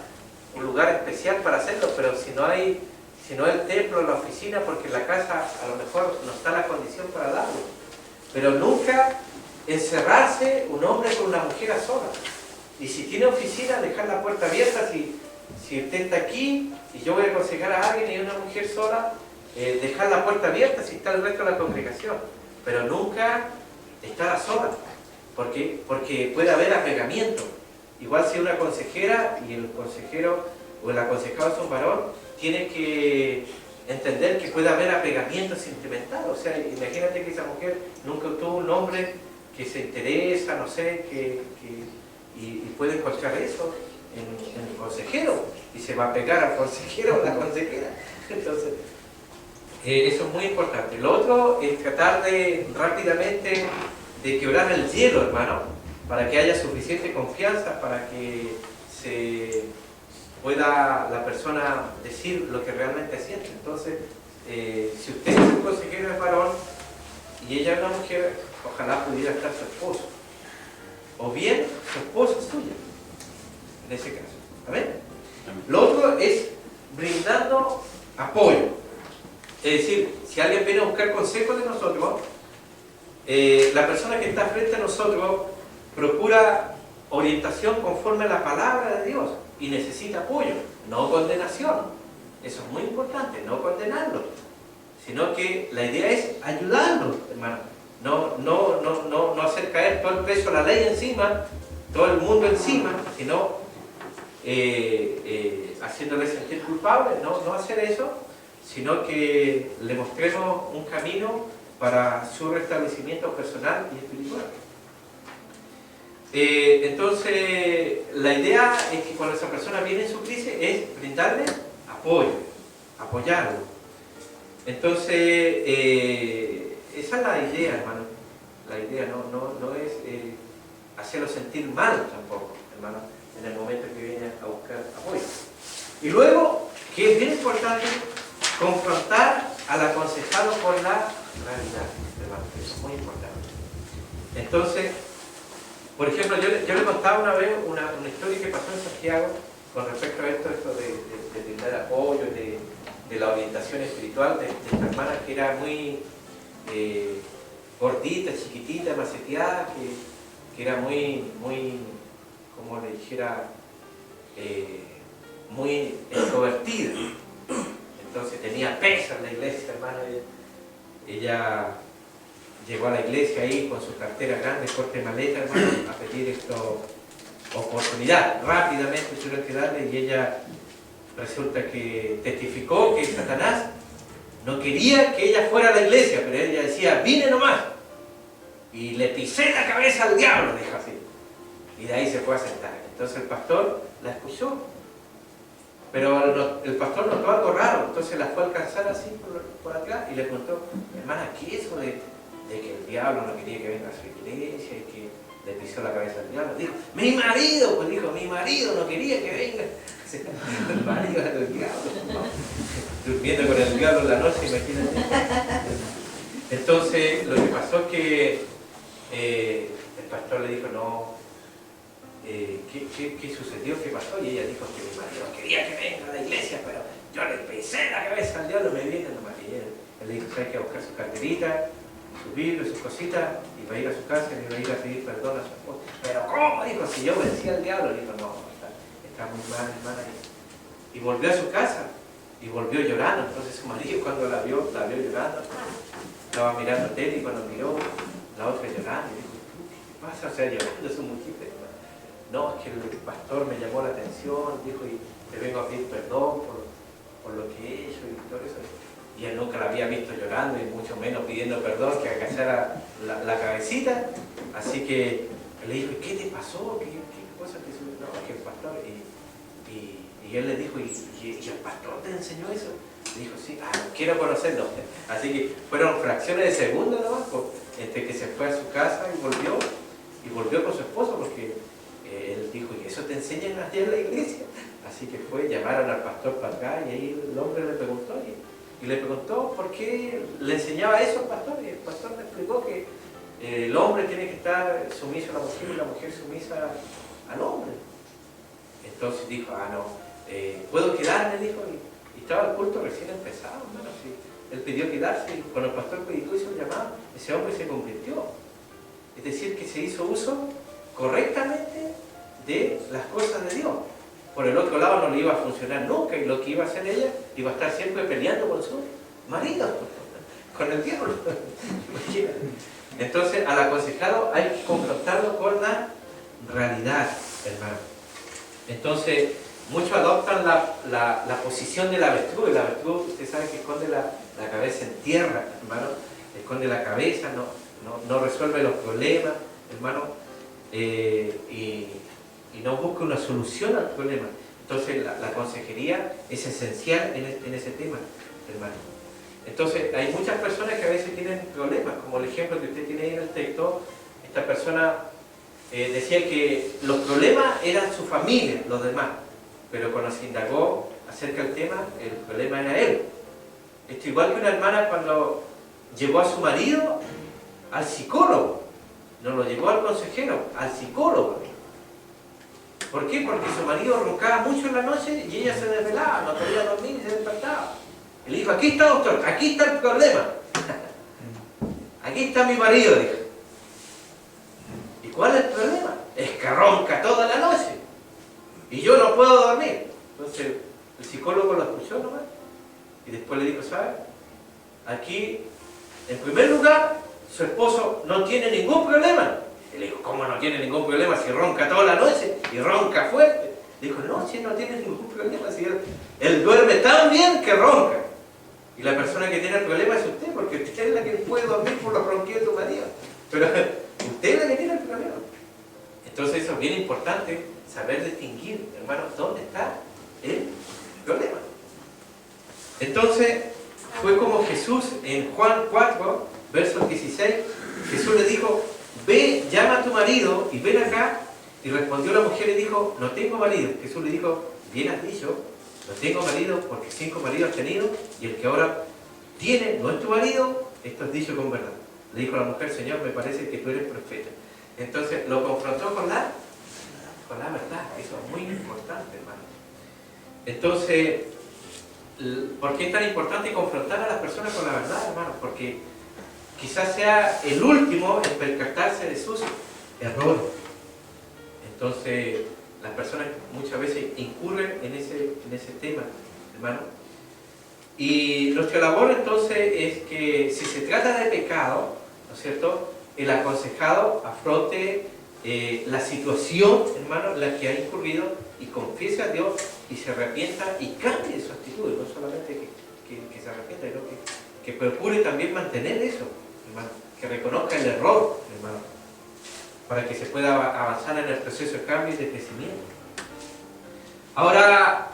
un lugar especial para hacerlo, pero si no el templo, la oficina, porque en la casa a lo mejor no está la condición para darlo. Pero nunca encerrarse un hombre con una mujer a solas. Y si tiene oficina, dejar la puerta abierta. Si usted está aquí y yo voy a aconsejar a alguien y una mujer sola, dejar la puerta abierta si está el resto de la congregación. Pero nunca estar a solas, porque puede haber apegamiento. Igual si una consejera y el consejero o el aconsejado es un varón, tiene que entender que puede haber apegamiento sentimental. O sea, imagínate que esa mujer nunca tuvo un hombre que se interesa, no sé, y puede encontrar eso en el consejero, y se va a pegar al consejero o la consejera. Entonces, eso es muy importante. Lo otro es tratar rápidamente de quebrar el hielo, hermano, para que haya suficiente confianza, para que se pueda la persona decir lo que realmente siente. Entonces, si usted es un consejero de varón y ella es una mujer, ojalá pudiera estar su esposo, o bien su esposo es suya, en ese caso. ¿Amén? Lo otro es brindando apoyo. Es decir, si alguien viene a buscar consejos de nosotros, la persona que está frente a nosotros procura orientación conforme a la palabra de Dios y necesita apoyo, no condenación. Eso es muy importante, no condenarlo, sino que la idea es ayudarlo, hermano. No hacer caer todo el peso de la ley encima, todo el mundo encima, sino haciéndole sentir culpable. No hacer eso, sino que le mostremos un camino para su restablecimiento personal y espiritual. Entonces, la idea es que cuando esa persona viene en su crisis es brindarle apoyo, apoyarlo. Entonces, esa es la idea, hermano. La idea no es hacerlo sentir mal tampoco, hermano, en el momento que viene a buscar apoyo. Y luego, que es bien importante, confrontar al aconsejado con la realidad, hermano, eso es muy importante. Entonces, por ejemplo, yo le contaba una vez una historia que pasó en Santiago con respecto a esto de brindar apoyo, de la orientación espiritual de esta hermana que era muy gordita, chiquitita, maceteada, que era muy, como le dijera, muy extrovertida. Entonces tenía peso en la iglesia, hermano. Ella llegó a la iglesia ahí con su cartera grande, corte maleta, hermano, a pedir oportunidad. Rápidamente tuvieron que darle y ella resulta que testificó que Satanás no quería que ella fuera a la iglesia, pero ella decía, vine nomás. Y le pisé la cabeza al diablo, dijo así. Y de ahí se fue a sentar. Entonces el pastor la escuchó. Pero el pastor notó algo raro, entonces la fue a alcanzar así por atrás y le preguntó, hermana, ¿qué es eso de que el diablo no quería que venga a su iglesia y que le pisó la cabeza al diablo? Dijo, mi marido, pues dijo, mi marido no quería que venga. El marido del diablo, ¿no? Durmiendo con el diablo en la noche, imagínate. Entonces, lo que pasó es que el pastor le dijo, no, ¿qué sucedió? ¿Qué pasó? Y ella dijo que mi marido quería que venga a la iglesia, pero yo le pisé la cabeza al diablo, me viene nomás. Y él le dijo, ¿sabes qué? A buscar su carterita, su Biblia, sus cositas, y va a ir a su casa y va a ir a pedir perdón a su esposa. ¿Pero cómo? Dijo, si yo vencí al diablo. Dijo, no, está muy mal, hermana. Y volvió a su casa, y volvió llorando. Entonces su marido cuando la vio llorando, estaba mirando tele y cuando miró, la otra llorando, y dijo, ¿qué pasa? O sea, llorando su mujer. No, es que el pastor me llamó la atención, dijo, y te vengo a pedir perdón por lo que he hecho y todo eso. Y él nunca la había visto llorando y mucho menos pidiendo perdón, que agachara la cabecita. Así que le dijo, ¿qué te pasó? ¿Qué cosa te sucedió? No, es que el pastor... Y él le dijo, ¿y el pastor te enseñó eso? Le dijo, sí, quiero conocerlo. Así que fueron fracciones de segundo nomás, entre que se fue a su casa y volvió con su esposo, porque él dijo, ¿y eso te enseñan allá en la iglesia? Así que llamaron al pastor para acá y ahí el hombre le preguntó, y le preguntó por qué le enseñaba eso al pastor, y el pastor le explicó que el hombre tiene que estar sumiso a la mujer y la mujer sumisa al hombre. Entonces dijo, no, ¿puedo quedarme? Dijo, y estaba el culto recién empezado, hermano. Él pidió quedarse y cuando el pastor predicó hizo un llamado, ese hombre se convirtió. Es decir, que se hizo uso correctamente de las cosas de Dios. Por el otro lado no le iba a funcionar nunca, y lo que iba a hacer ella iba a estar siempre peleando con su marido, con el diablo. Entonces al aconsejado hay que confrontarlo con la realidad, hermano. Entonces muchos adoptan la posición del avestruz. El avestruz, usted sabe que esconde la cabeza en tierra, hermano, esconde la cabeza, no resuelve los problemas, hermano, y no busca una solución al problema. Entonces la consejería es esencial en ese tema, hermano. Entonces hay muchas personas que a veces tienen problemas, como el ejemplo que usted tiene ahí en el texto. Esta persona decía que los problemas eran su familia, los demás, pero cuando se indagó acerca del tema, el problema era él. Esto igual que una hermana cuando llevó a su marido al psicólogo, no lo llevó al consejero, al psicólogo. ¿Por qué? Porque su marido roncaba mucho en la noche y ella se desvelaba, no podía dormir y se despertaba. Y le dijo, aquí está, doctor, aquí está el problema. Aquí está mi marido, dijo. ¿Y cuál es el problema? Es que ronca toda la noche y yo no puedo dormir. Entonces el psicólogo lo escuchó nomás y después le dijo, ¿sabes? Aquí, en primer lugar, su esposo no tiene ningún problema. Y le dijo, ¿cómo no tiene ningún problema si ronca toda la noche y ronca fuerte? Le dijo, no, si no tiene ningún problema, si él duerme tan bien que ronca. Y la persona que tiene el problema es usted, porque usted es la que puede dormir por los ronquidos de tu marido. Pero usted es la que tiene el problema. Entonces eso es bien importante, saber distinguir, hermanos, dónde está el problema. Entonces fue como Jesús en Juan 4, verso 16, Jesús le dijo, ve, llama a tu marido y ven acá. Y respondió la mujer y dijo, no tengo marido. Jesús le dijo, bien has dicho, no tengo marido porque 5 maridos has tenido y el que ahora tiene no es tu marido, esto es dicho con verdad. Le dijo la mujer, Señor, me parece que tú eres profeta. Entonces lo confrontó con la verdad. Eso es muy importante, hermano. Entonces, ¿por qué es tan importante confrontar a las personas con la verdad, hermano? Porque quizás sea el último en percatarse de sus errores. Entonces, las personas muchas veces incurren en ese tema, hermano. Y nuestra labor entonces es que si se trata de pecado, ¿no es cierto?, el aconsejado afronte la situación, hermano, en la que ha incurrido y confiese a Dios y se arrepienta y cambie su actitud, no solamente que se arrepienta, sino que procure también mantener eso, hermano, que reconozca el error, hermano, para que se pueda avanzar en el proceso de cambio y de crecimiento. Ahora,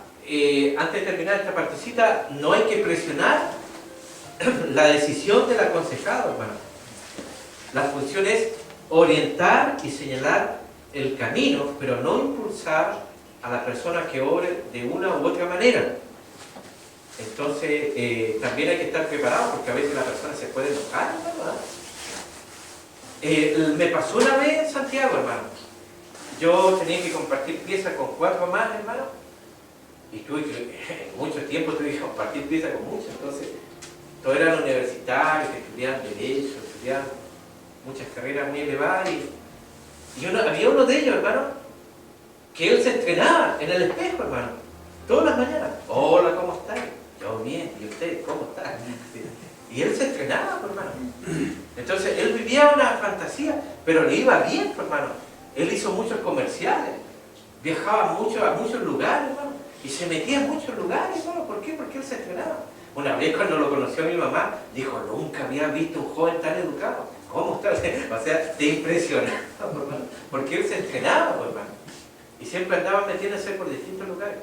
antes de terminar esta partecita, no hay que presionar la decisión del aconsejado, hermano. La función es orientar y señalar el camino, pero no impulsar a la persona que obre de una u otra manera. Entonces, también hay que estar preparado, porque a veces la persona se puede enojar, ¿verdad? Me pasó una vez en Santiago, hermano. Yo tenía que compartir piezas con 4 más, hermano, y tuve que, en mucho tiempo tuve que compartir piezas con muchos. Entonces, todos eran universitarios, que estudiaban Derecho, estudiaban muchas carreras muy elevadas, y había uno de ellos, hermano, que él se entrenaba en el espejo, hermano, todas las mañanas. Hola, ¿cómo estás? Yo bien, ¿y usted cómo está? Y él se entrenaba, hermano. Entonces, él vivía una fantasía, pero le iba bien, hermano. Él hizo muchos comerciales, viajaba mucho a muchos lugares, hermano, y se metía en muchos lugares, hermano. ¿Por qué? Porque él se entrenaba. Una vez cuando lo conoció mi mamá, dijo, nunca había visto un joven tan educado. ¿Cómo está? O sea, te impresionaba, hermano, porque él se entrenaba, hermano, y siempre andaba metiéndose por distintos lugares.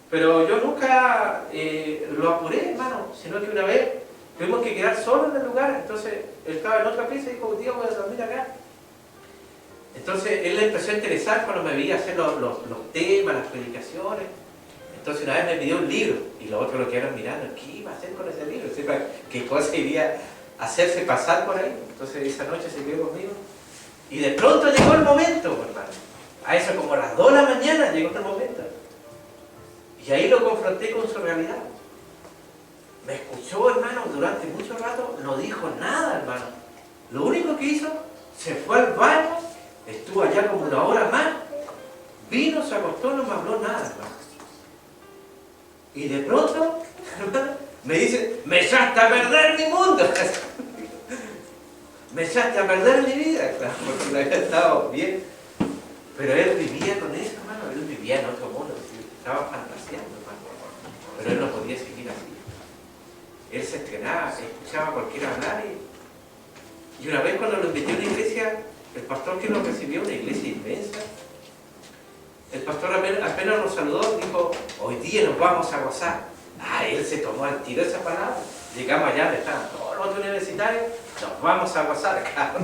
Pero yo nunca lo apuré, hermano, sino que una vez tuvimos que quedar solos en el lugar. Entonces él estaba en otra pieza y dijo, tío, voy a dormir acá. Entonces él le empezó a interesar cuando me veía hacer los temas, las predicaciones. Entonces una vez me pidió un libro y los otros lo quedaron mirando, ¿qué iba a hacer con ese libro? ¿Qué cosa iría a hacerse pasar por ahí? Entonces esa noche se quedó conmigo y de pronto llegó el momento, hermano. A eso como a las 2 de la mañana llegó el momento. Y ahí lo confronté con su realidad. Me escuchó, hermano, durante mucho rato, no dijo nada, hermano. Lo único que hizo, se fue al baño, estuvo allá como 1 hora más, vino, se acostó, no me habló nada, hermano. Y de pronto, hermano, me dice, me echaste a perder mi mundo. Me echaste a perder mi vida, claro, porque no había estado bien. Pero él vivía con eso, hermano, él vivía en otro mundo, estaba fantaseando, hermano. Pero él no podía seguir así. Él se entrenaba, se escuchaba a cualquiera hablar y una vez cuando lo invité a una iglesia, el pastor que nos recibió, una iglesia inmensa, el pastor apenas nos saludó, dijo, hoy día nos vamos a gozar. Él se tomó al tiro esa palabra. Llegamos allá, donde estaban todos los otros universitarios, nos vamos a gozar acá.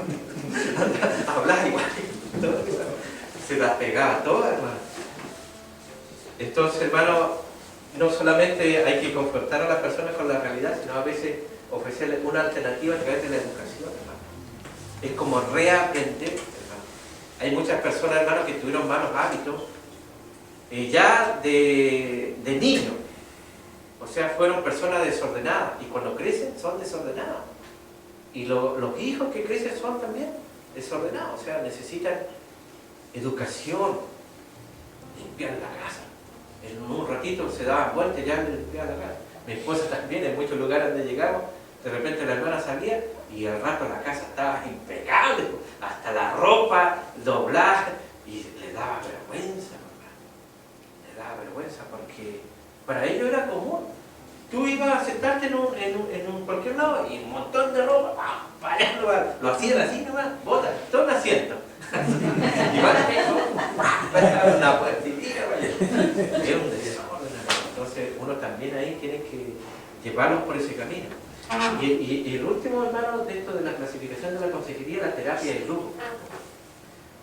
A hablar igual. Se las pegaba todas, hermano. Entonces, hermano, no solamente hay que confrontar a las personas con la realidad, sino a veces ofrecerles una alternativa a través de la educación, hermano. Es como reaprender, hermano. Hay muchas personas, hermano, que tuvieron malos hábitos ya de niños. O sea, fueron personas desordenadas y cuando crecen son desordenados. Y los hijos que crecen son también desordenados. O sea, necesitan educación, limpiar la casa. En un ratito se daban vueltas y ya le limpiaban la casa. Mi esposa también, en muchos lugares donde llegamos, de repente la hermana salía y al rato la casa estaba impecable, hasta la ropa doblada, y le daba vergüenza, hermano. Le daba vergüenza porque para ellos era común. Tú ibas a sentarte en cualquier lado y un montón de ropa, lo hacían así nomás, botas, todo un asiento. Y van a una puertita, es un desorden. Entonces uno también ahí tiene que llevarlos por ese camino. Y el último, hermano, dentro de la clasificación de la consejería, la terapia de grupo.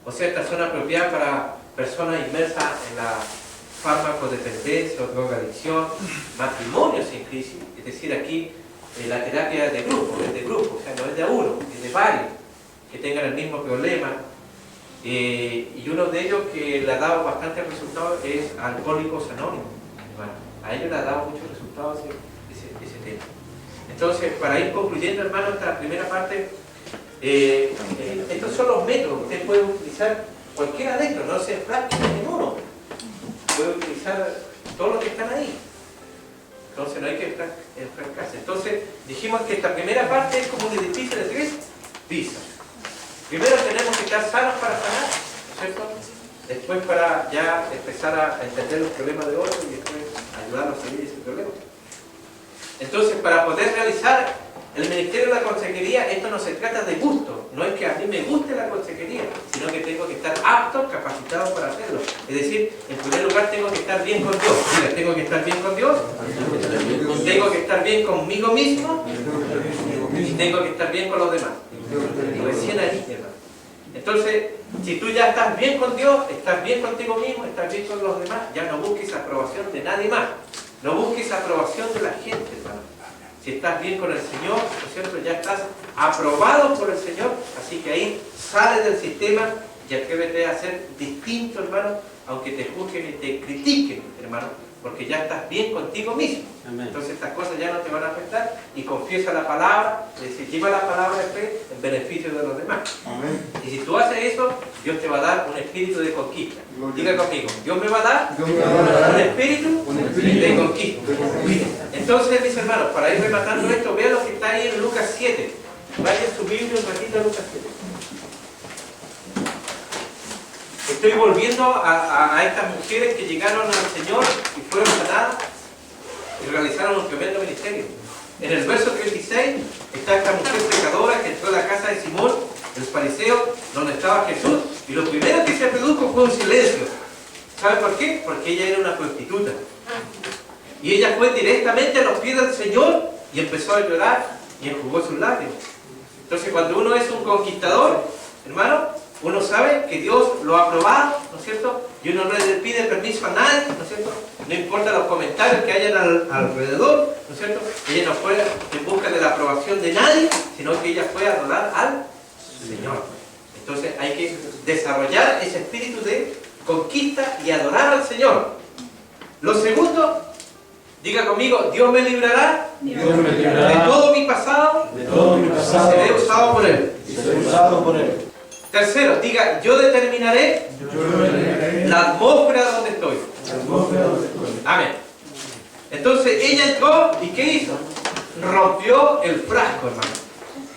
O sea, estas son apropiadas para personas inmersas en la farmacodependencia o drogadicción, matrimonios en crisis. Es decir, aquí la terapia de grupo, es de grupo, o sea, no es de uno, es de varios que tengan el mismo problema. Y uno de ellos que le ha dado bastante resultados es Alcohólicos Anónimos. Bueno, a ellos le ha dado muchos resultados ese tema. Entonces, para ir concluyendo, hermano, esta primera parte, estos son los métodos. Usted puede utilizar cualquiera de estos, no se enfrasque en uno. Puede utilizar todos los que están ahí. Entonces, no hay que enfrascarse. Entonces, dijimos que esta primera parte es como un edificio de 3 pisos. Primero tenemos que estar sanos para sanar, ¿no es cierto? Después para ya empezar a entender los problemas de otros y después ayudarnos a salir de ese problema. Entonces, para poder realizar el ministerio de la consejería, esto no se trata de gusto. No es que a mí me guste la consejería, sino que tengo que estar apto, capacitado para hacerlo. Es decir, en primer lugar tengo que estar bien con Dios. Mira, tengo que estar bien con Dios, tengo que estar bien conmigo mismo y tengo que estar bien con los demás. Y recién ahí, hermano. Entonces, si tú ya estás bien con Dios, estás bien contigo mismo, estás bien con los demás, ya no busques aprobación de nadie más. No busques aprobación de la gente, hermano. Si estás bien con el Señor, ¿no es cierto? Ya estás aprobado por el Señor, así que ahí sales del sistema y atrévete a ser distinto, hermano, aunque te juzguen y te critiquen, hermano, porque ya estás bien contigo mismo. Amén. Entonces estas cosas ya no te van a afectar y confiesa la palabra, es decir, lleva la palabra de fe en beneficio de los demás. Amén. Y si tú haces eso, Dios te va a dar un espíritu de conquista. Diga conmigo, Dios me va a dar un espíritu de conquista. Entonces, mis hermanos, para ir rematando esto, vean lo que está ahí en Lucas 7. Vayan su Biblia un ratito a Lucas 7. Estoy volviendo a estas mujeres que llegaron al Señor y fueron sanadas y realizaron un tremendo ministerio. En el verso 36 está esta mujer pecadora que entró a la casa de Simón, el fariseo, donde estaba Jesús, y lo primero que se produjo fue un silencio. ¿Sabe por qué? Porque ella era una prostituta. Y ella fue directamente a los pies del Señor y empezó a llorar y enjugó sus lágrimas. Entonces, cuando uno es un conquistador, hermano, uno sabe que Dios lo ha aprobado, ¿no es cierto? Y uno no le pide permiso a nadie, ¿no es cierto? No importa los comentarios que hayan alrededor, ¿no es cierto? Ella no fue en busca de la aprobación de nadie, sino que ella fue a adorar al Señor. Entonces hay que desarrollar ese espíritu de conquista y adorar al Señor. Lo segundo, diga conmigo, Dios me librará, de todo mi pasado, y seré usado por Él. Tercero, diga, yo determinaré la atmósfera donde estoy. Amén. Entonces ella entró y ¿qué hizo? Rompió el frasco, hermano.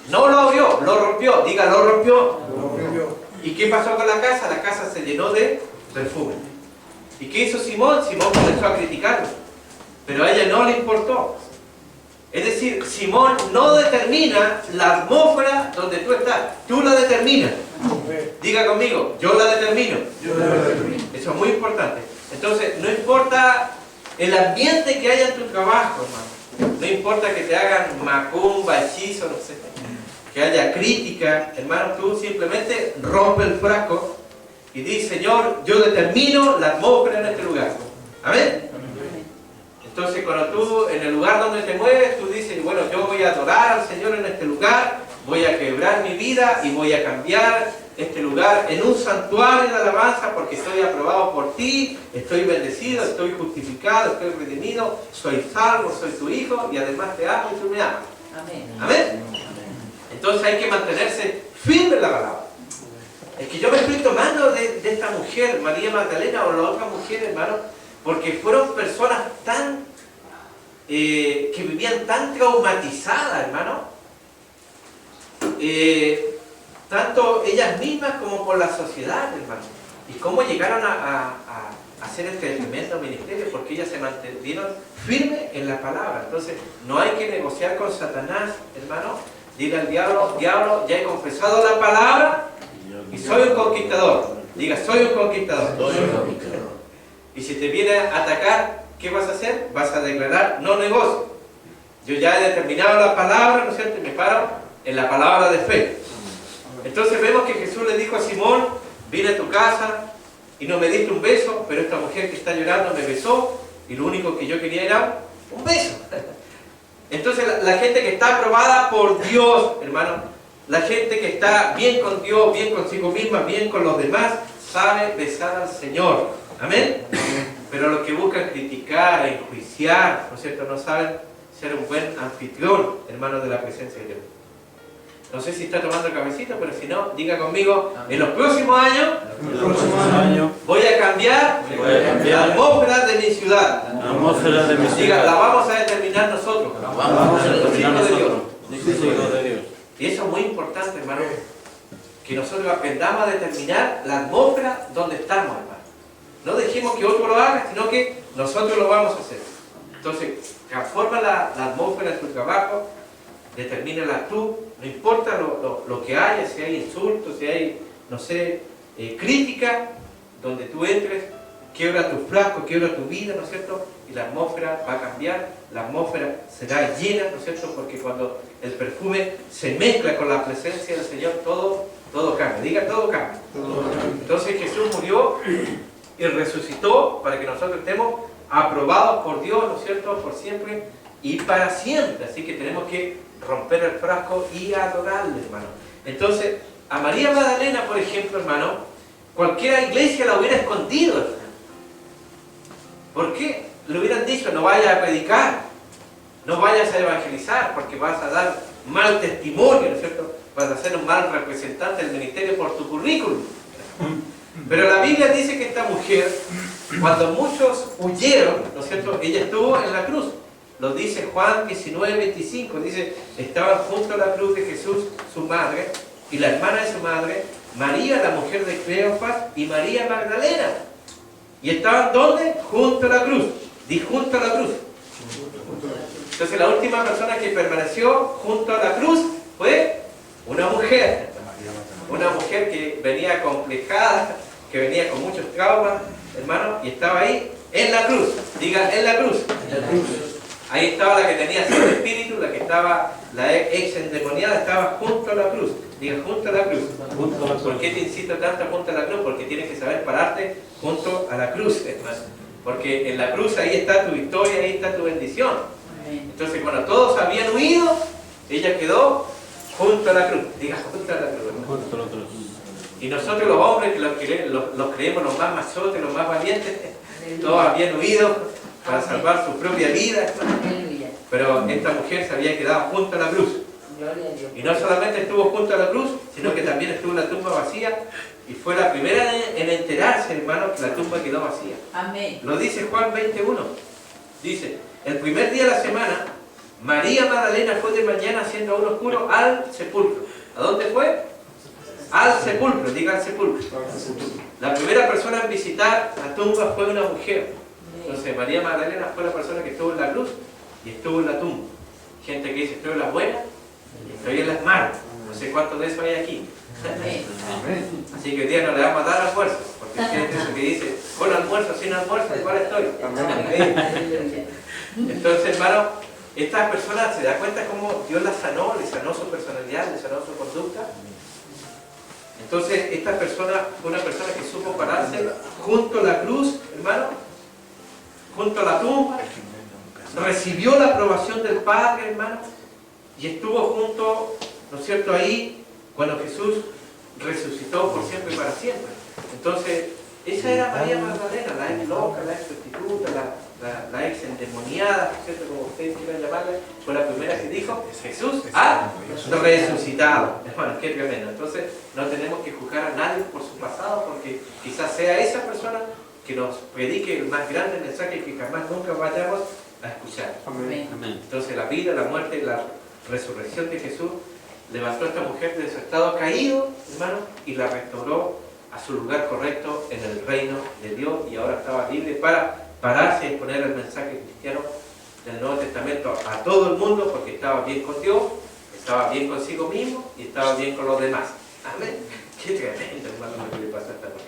No lo abrió, lo rompió. Diga, lo rompió. ¿Y qué pasó con la casa? La casa se llenó de perfume. ¿Y qué hizo Simón? Simón comenzó a criticarlo. Pero a ella no le importó. Es decir, Simón no determina la atmósfera donde tú estás. Tú la determinas. Diga conmigo, yo la determino. Eso es muy importante. Entonces, no importa el ambiente que haya en tu trabajo, hermano. No importa que te hagan macumba, hechizo, no sé. Que haya crítica, hermano, tú simplemente rompe el frasco y di, Señor, yo determino la atmósfera en este lugar. Amén. Entonces, cuando tú, en el lugar donde te mueves, tú dices, bueno, yo voy a adorar al Señor en este lugar, voy a quebrar mi vida y voy a cambiar este lugar en un santuario de alabanza porque estoy aprobado por ti, estoy bendecido, estoy justificado, estoy redimido, soy salvo, soy tu hijo y además te amo y tú me amas. Amén. Amén. Entonces hay que mantenerse firme en la palabra. Es que yo me estoy tomando de esta mujer, María Magdalena, o la otra mujer, hermano, porque fueron personas tan que vivían tan traumatizadas, hermano, tanto ellas mismas como por la sociedad, hermano. Y cómo llegaron a hacer este tremendo ministerio, porque ellas se mantuvieron firmes en la palabra. Entonces, no hay que negociar con Satanás, hermano. Diga al diablo, diablo, ya he confesado la palabra y soy un conquistador. Diga, soy un conquistador. Y si te viene a atacar, ¿qué vas a hacer? Vas a declarar, no negocio. Yo ya he determinado la palabra, ¿no es cierto? Y me paro en la palabra de fe. Entonces vemos que Jesús le dijo a Simón, vine a tu casa y no me diste un beso, pero esta mujer que está llorando me besó y lo único que yo quería era un beso. Entonces la gente que está aprobada por Dios, hermano, la gente que está bien con Dios, bien consigo misma, bien con los demás, sabe besar al Señor. Amén. Pero los que buscan criticar, enjuiciar, ¿no es cierto?, no saben ser un buen anfitrión, hermano, de la presencia de Dios. No sé si está tomando cabecita, pero si no, diga conmigo, en los próximos años, voy a cambiar la atmósfera de mi ciudad. Diga, la vamos a determinar nosotros, los hijos de Dios. Y eso es muy importante, hermano, que nosotros aprendamos a determinar la atmósfera donde estamos, hermano. No dejemos que otro lo haga, sino que nosotros lo vamos a hacer. Entonces, transforma la atmósfera de tu trabajo, determínala tú, no importa lo que haya, si hay insultos, si hay, no sé, crítica, donde tú entres, quiebra tu frasco, quiebra tu vida, ¿no es cierto? Y la atmósfera va a cambiar, la atmósfera será llena, ¿no es cierto? Porque cuando el perfume se mezcla con la presencia del Señor, todo cambia. Diga, todo cambia. Entonces Jesús murió y resucitó para que nosotros estemos aprobados por Dios, ¿no es cierto?, por siempre y para siempre. Así que tenemos que romper el frasco y adorarle, hermano. Entonces, a María Magdalena, por ejemplo, hermano, cualquier iglesia la hubiera escondido, hermano. ¿Por qué? Le hubieran dicho, no vayas a predicar, no vayas a evangelizar, porque vas a dar mal testimonio, ¿no es cierto?, vas a ser un mal representante del ministerio por tu currículum. Pero la Biblia dice que esta mujer, cuando muchos huyeron, ¿no es cierto?, ella estuvo en la cruz. Lo dice Juan 19:25, dice, estaban junto a la cruz de Jesús, su madre, y la hermana de su madre, María, la mujer de Cleofas, y María Magdalena. ¿Y estaban dónde? Junto a la cruz. Di junto a la cruz. Entonces la última persona que permaneció junto a la cruz fue una mujer. Una mujer que venía complejada, que venía con muchos traumas, hermano, y estaba ahí en la cruz. Diga, en la cruz. En la cruz. Ahí estaba la que tenía siete espíritus, la que estaba, la ex endemoniada, estaba junto a la cruz. Diga, junto a la cruz. ¿Por qué te incito tanto junto a la cruz? Porque tienes que saber pararte junto a la cruz, hermano. Porque en la cruz ahí está tu victoria, ahí está tu bendición. Entonces cuando todos habían huido, ella quedó junto a la cruz. Diga, junto a la cruz. Y nosotros los hombres, que los creemos los más machotes, los más valientes, todos habían huido para salvar su propia vida. Pero esta mujer se había quedado junto a la cruz. Y no solamente estuvo junto a la cruz, sino que también estuvo en la tumba vacía. Y fue la primera en enterarse, hermano, que la tumba quedó vacía. Amén. Lo dice Juan 21. Dice, el primer día de la semana, María Magdalena fue de mañana haciendo aún oscuro al sepulcro. ¿A dónde fue? Al sepulcro, diga al sepulcro. La primera persona en visitar la tumba fue una mujer. Entonces María Magdalena fue la persona que estuvo en la cruz y estuvo en la tumba. Gente que dice, estoy en las buenas y estoy en las malas. No sé cuántos de eso hay aquí. Así que hoy día no le vamos a dar almuerzo, porque hay gente que dice, con almuerzo, sin almuerzo, igual estoy. Entonces, hermano, estas personas se dan cuenta cómo Dios las sanó, les sanó su personalidad, les sanó su conducta. Entonces, esta persona fue una persona que supo pararse junto a la cruz, hermano, junto a la tumba, recibió la aprobación del Padre, hermano, y estuvo junto, ¿no es cierto?, ahí, cuando Jesús resucitó por siempre y para siempre. Entonces, esa era María Magdalena, la ex loca, la ex prostituta, la ex endemoniada, ¿no es cierto?, como ustedes quieran llamarla, fue la primera que dijo, Jesús ha resucitado. Hermano, qué tremendo. Entonces, no tenemos que juzgar a nadie por su pasado, porque quizás sea esa persona que nos predique el más grande mensaje que jamás nunca vayamos a escuchar. Amén. Entonces, la vida, la muerte y la resurrección de Jesús levantó a esta mujer de su estado caído, hermano, y la restauró a su lugar correcto en el reino de Dios, y ahora estaba libre para pararse y exponer el mensaje cristiano del Nuevo Testamento a todo el mundo, porque estaba bien con Dios, estaba bien consigo mismo y estaba bien con los demás. Amén. Qué tremendo, hermano, lo que le pasa a esta mujer.